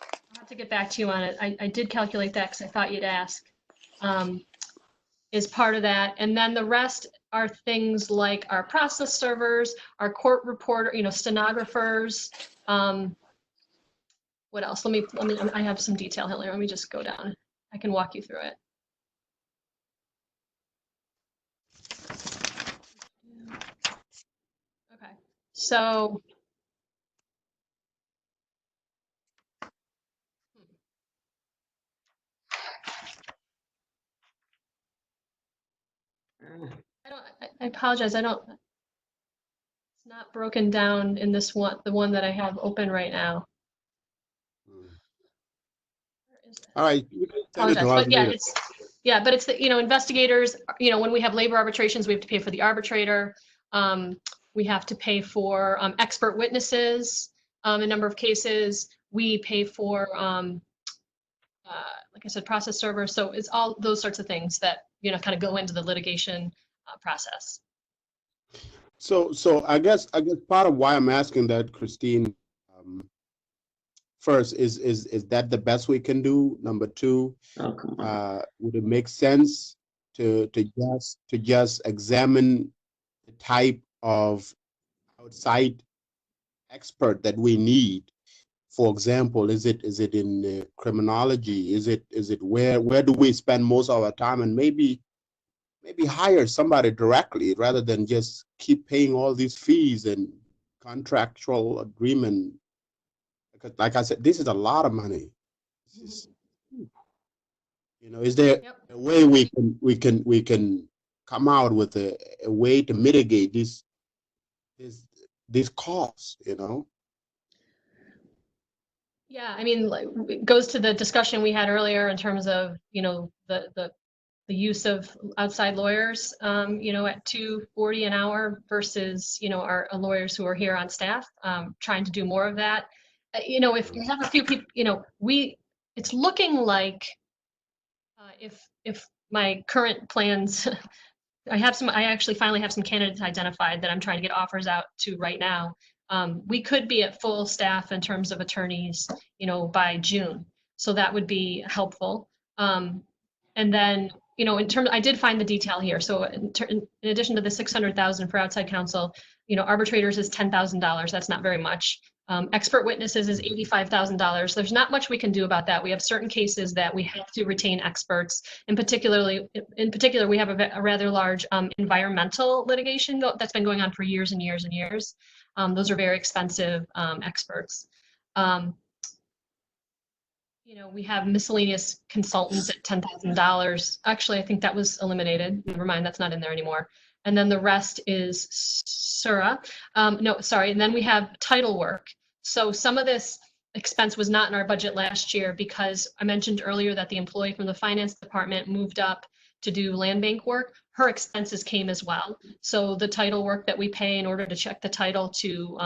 S11: I'll have to get back to you on it. I did calculate that because I thought you'd ask. Is part of that. And then the rest are things like our process servers, our court reporter, stenographers. What else? Let me, I have some detail here. Let me just go down. I can walk you through it. Okay, so. I apologize. It's not broken down in this one, the one that I have open right now.
S14: All right.
S11: But yeah, but it's the, investigators, when we have labor arbitrations, we have to pay for the arbitrator. We have to pay for expert witnesses in a number of cases. We pay for, like I said, process servers. So it's all those sorts of things that, kind of go into the litigation process.
S14: So I guess part of why I'm asking that, Christine, first is that the best we can do? Number two, would it make sense to just examine the type of outside expert that we need? For example, is it in criminology? Is it where do we spend most of our time, and maybe hire somebody directly rather than just keep paying all these fees and contractual agreement? Because like I said, this is a lot of money. This is, is there a way we can come out with a way to mitigate these costs,
S11: Yeah, I mean, like, it goes to the discussion we had earlier in terms of, the use of outside lawyers, at $2.40 an hour versus, our lawyers who are here on staff, trying to do more of that. If we have a few people, it's looking like if my current plans, I actually finally have some candidates identified that I'm trying to get offers out to right now. We could be at full staff in terms of attorneys, by June. So that would be helpful. And then, I did find the detail here. So in addition to the 600,000 for outside counsel, arbitrators is $10,000. That's not very much. Expert witnesses is $85,000. There's not much we can do about that. We have certain cases that we have to retain experts. In particular, we have a rather large environmental litigation that's been going on for years and years and years. Those are very expensive experts. We have miscellaneous consultants at $10,000. Actually, I think that was eliminated. Never mind, that's not in there anymore. And then the rest is SURA. And then we have title work. So some of this expense was not in our budget last year because I mentioned earlier that the employee from the finance department moved up to do land bank work. Her expenses came as well. So the title work that we pay in order to check the title to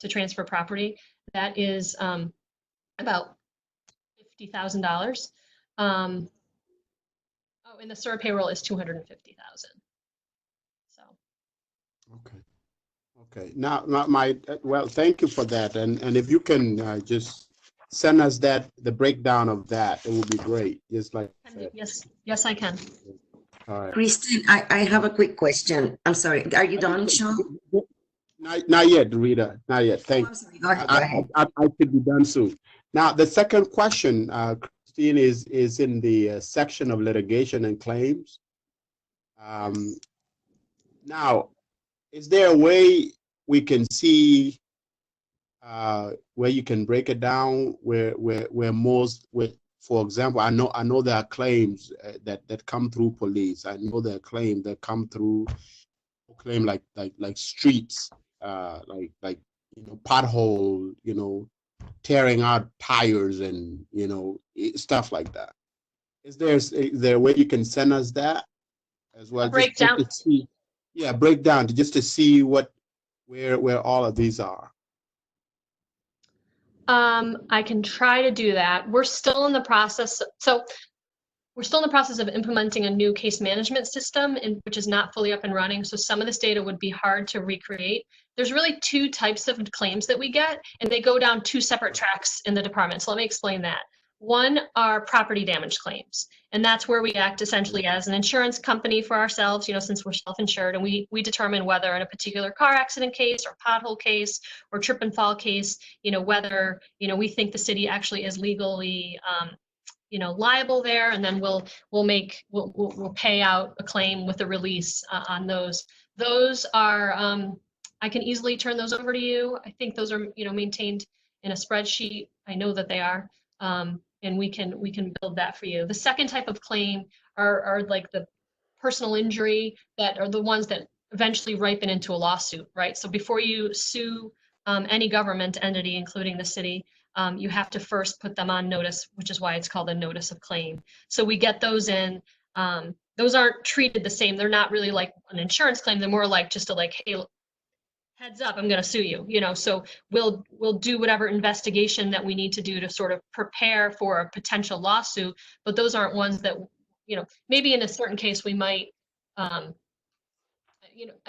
S11: transfer property, that is about $50,000. And the SURA payroll is $250,000. So.
S14: Okay. Now thank you for that. And if you can just send us the breakdown of that, it would be great. Just like
S11: yes, I can.
S14: All right.
S15: Christine, I have a quick question. I'm sorry. Are you done, Sean?
S14: Not yet, Rita. Not yet. Thank you.
S15: Go ahead.
S14: I should be done soon. Now, the second question, Christine, is in the section of litigation and claims. Now, is there a way we can see where you can break it down? For example, I know there are claims that come through police. I know there are claims that come through like streets, like pothole, tearing out tires and stuff like that. Is there a way you can send us that as well?
S11: Breakdown.
S14: Breakdown just to see where all of these are.
S11: I can try to do that. We're still in the process. We're still in the process of implementing a new case management system, which is not fully up and running. So some of this data would be hard to recreate. There's really two types of claims that we get, and they go down two separate tracks in the department. So let me explain that. One are property damage claims, and that's where we act essentially as an insurance company for ourselves, since we're self-insured, and we determine whether in a particular car accident case or pothole case or trip and fall case, whether, we think the city actually is legally, liable there, and then we'll pay out a claim with a release on those. Those are, I can easily turn those over to you. I think those are, maintained in a spreadsheet. I know that they are. And we can build that for you. The second type of claim are like the personal injury that are the ones that eventually ripen into a lawsuit, right? So before you sue any government entity, including the city, you have to first put them on notice, which is why it's called a notice of claim. So we get those in. Those aren't treated the same. They're not really like an insurance claim. They're more like just hey, heads up, I'm going to sue you, so we'll do whatever investigation that we need to do to sort of prepare for a potential lawsuit, but those aren't ones that, maybe in a certain case we might, and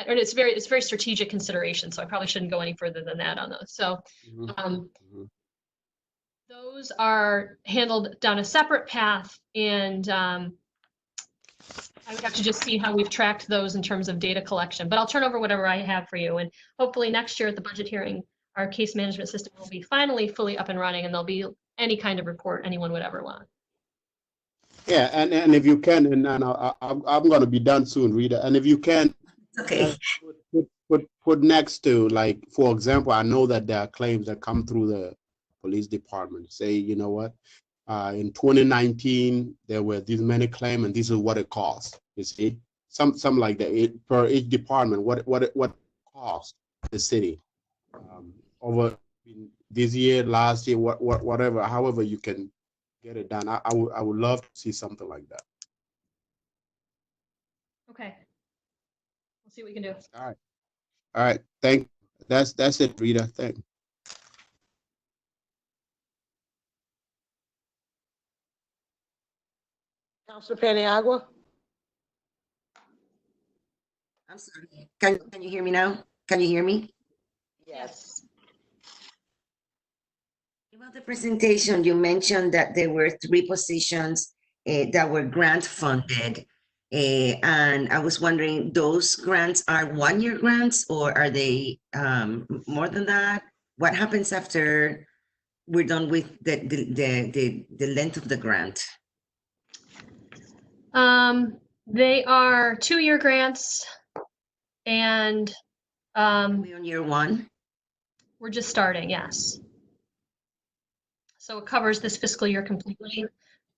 S11: it's very strategic consideration, so I probably shouldn't go any further than that on those. So those are handled down a separate path, and I would have to just see how we've tracked those in terms of data collection, but I'll turn over whatever I have for you. And hopefully next year at the budget hearing, our case management system will be finally fully up and running, and there'll be any kind of report anyone would ever want.
S14: Yeah, and if you can, and I'm going to be done soon, Rita, and if you can,
S15: okay,
S14: put next to, like, for example, I know that there are claims that come through the police department. Say, you know what, in 2019 there were these many claims, and this is what it cost. You see, some like that per each department. What cost the city over this year, last year, whatever, however you can get it done. I would love to see something like that.
S11: Okay. We'll see what we can do.
S14: All right. That's it, Rita. Thank.
S12: Councilor Paniagua?
S15: I'm sorry. Can you hear me now? Can you hear me?
S12: Yes.
S15: About the presentation, you mentioned that there were 3 positions that were grant funded. And I was wondering, those grants are 1-year grants, or are they more than that? What happens after we're done with the length of the grant?
S11: They are 2-year grants, and
S15: We're on year 1.
S11: we're just starting, yes. So it covers this fiscal year completely.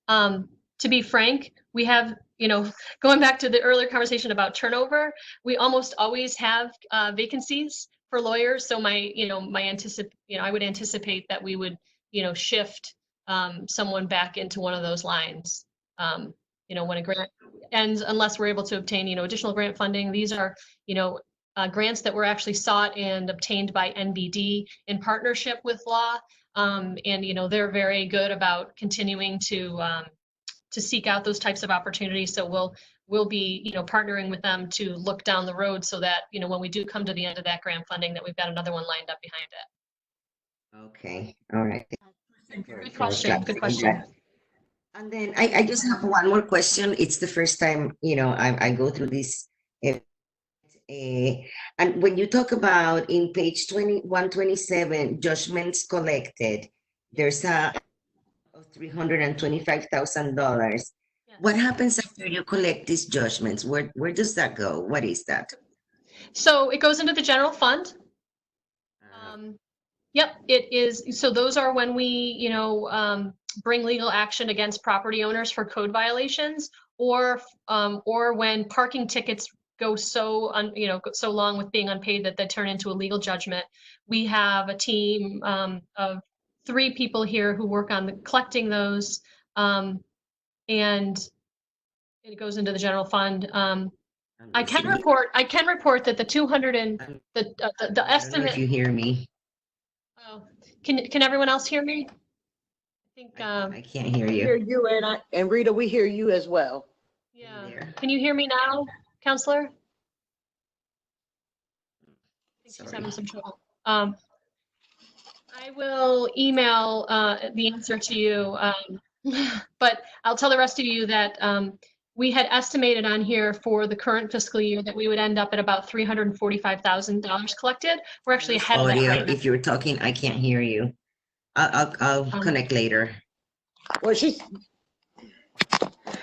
S11: To be frank, we have, going back to the earlier conversation about turnover, we almost always have vacancies for lawyers. So I would anticipate that we would, shift someone back into one of those lines. When a grant ends, unless we're able to obtain, additional grant funding. These are, grants that were actually sought and obtained by NBD in partnership with law. And they're very good about continuing to seek out those types of opportunities. So we'll be partnering with them to look down the road so that when we do come to the end of that grant funding, that we've got another one lined up behind it.
S15: Okay, all right.
S11: Good question. Good question.
S15: And then I just have one more question. It's the first time I go through this. And when you talk about in page 127, judgments collected, there's a of $325,000.
S11: Yes.
S15: What happens after you collect these judgments? Where does that go? What is that?
S11: So it goes into the general fund. Yep, it is. So those are when we, bring legal action against property owners for code violations, or when parking tickets go so long with being unpaid that they turn into a legal judgment. We have a team of 3 people here who work on collecting those, and it goes into the general fund. I can report that the 200 and the estimate.
S15: I don't know if you hear me.
S11: Oh, can everyone else hear me? I think
S15: I can't hear you.
S12: Hear you, and Rita, we hear you as well.
S11: Yeah. Can you hear me now, Counselor? I think she's having some trouble. I will email the answer to you, but I'll tell the rest of you that we had estimated on here for the current fiscal year that we would end up at about $345,000 collected. We're actually ahead of that right now.
S15: If you're talking, I can't hear you. I'll connect later.
S12: Well,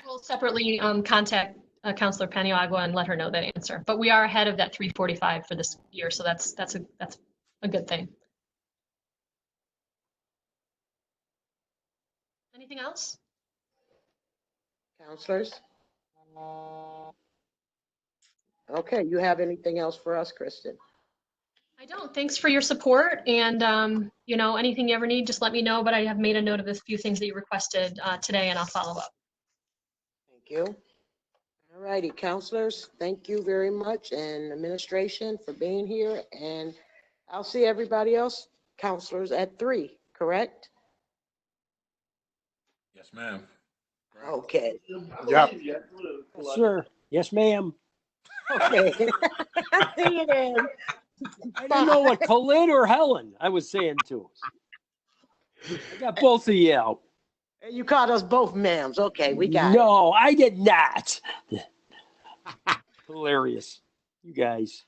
S11: We'll separately contact Counselor Paniagua and let her know that answer. But we are ahead of that 345 for this year, so that's a good thing. Anything else?
S12: Counselors? Okay, you have anything else for us, Kristen?
S11: I don't. Thanks for your support, and anything you ever need, just let me know. But I have made a note of this few things that you requested today, and I'll follow up.
S12: Thank you. All righty, counselors, thank you very much, and administration for being here. And I'll see everybody else, counselors, at 3, correct?
S5: Yes, ma'am.
S12: Okay.
S14: Yep.
S9: Yes, sir. Yes, ma'am.
S12: Okay. See you then.
S9: I didn't know what Colin or Helen I was saying to us. I got both of you out.
S12: You called us both ma'ams. Okay, we got it.
S9: No, I did not. Hilarious. You guys.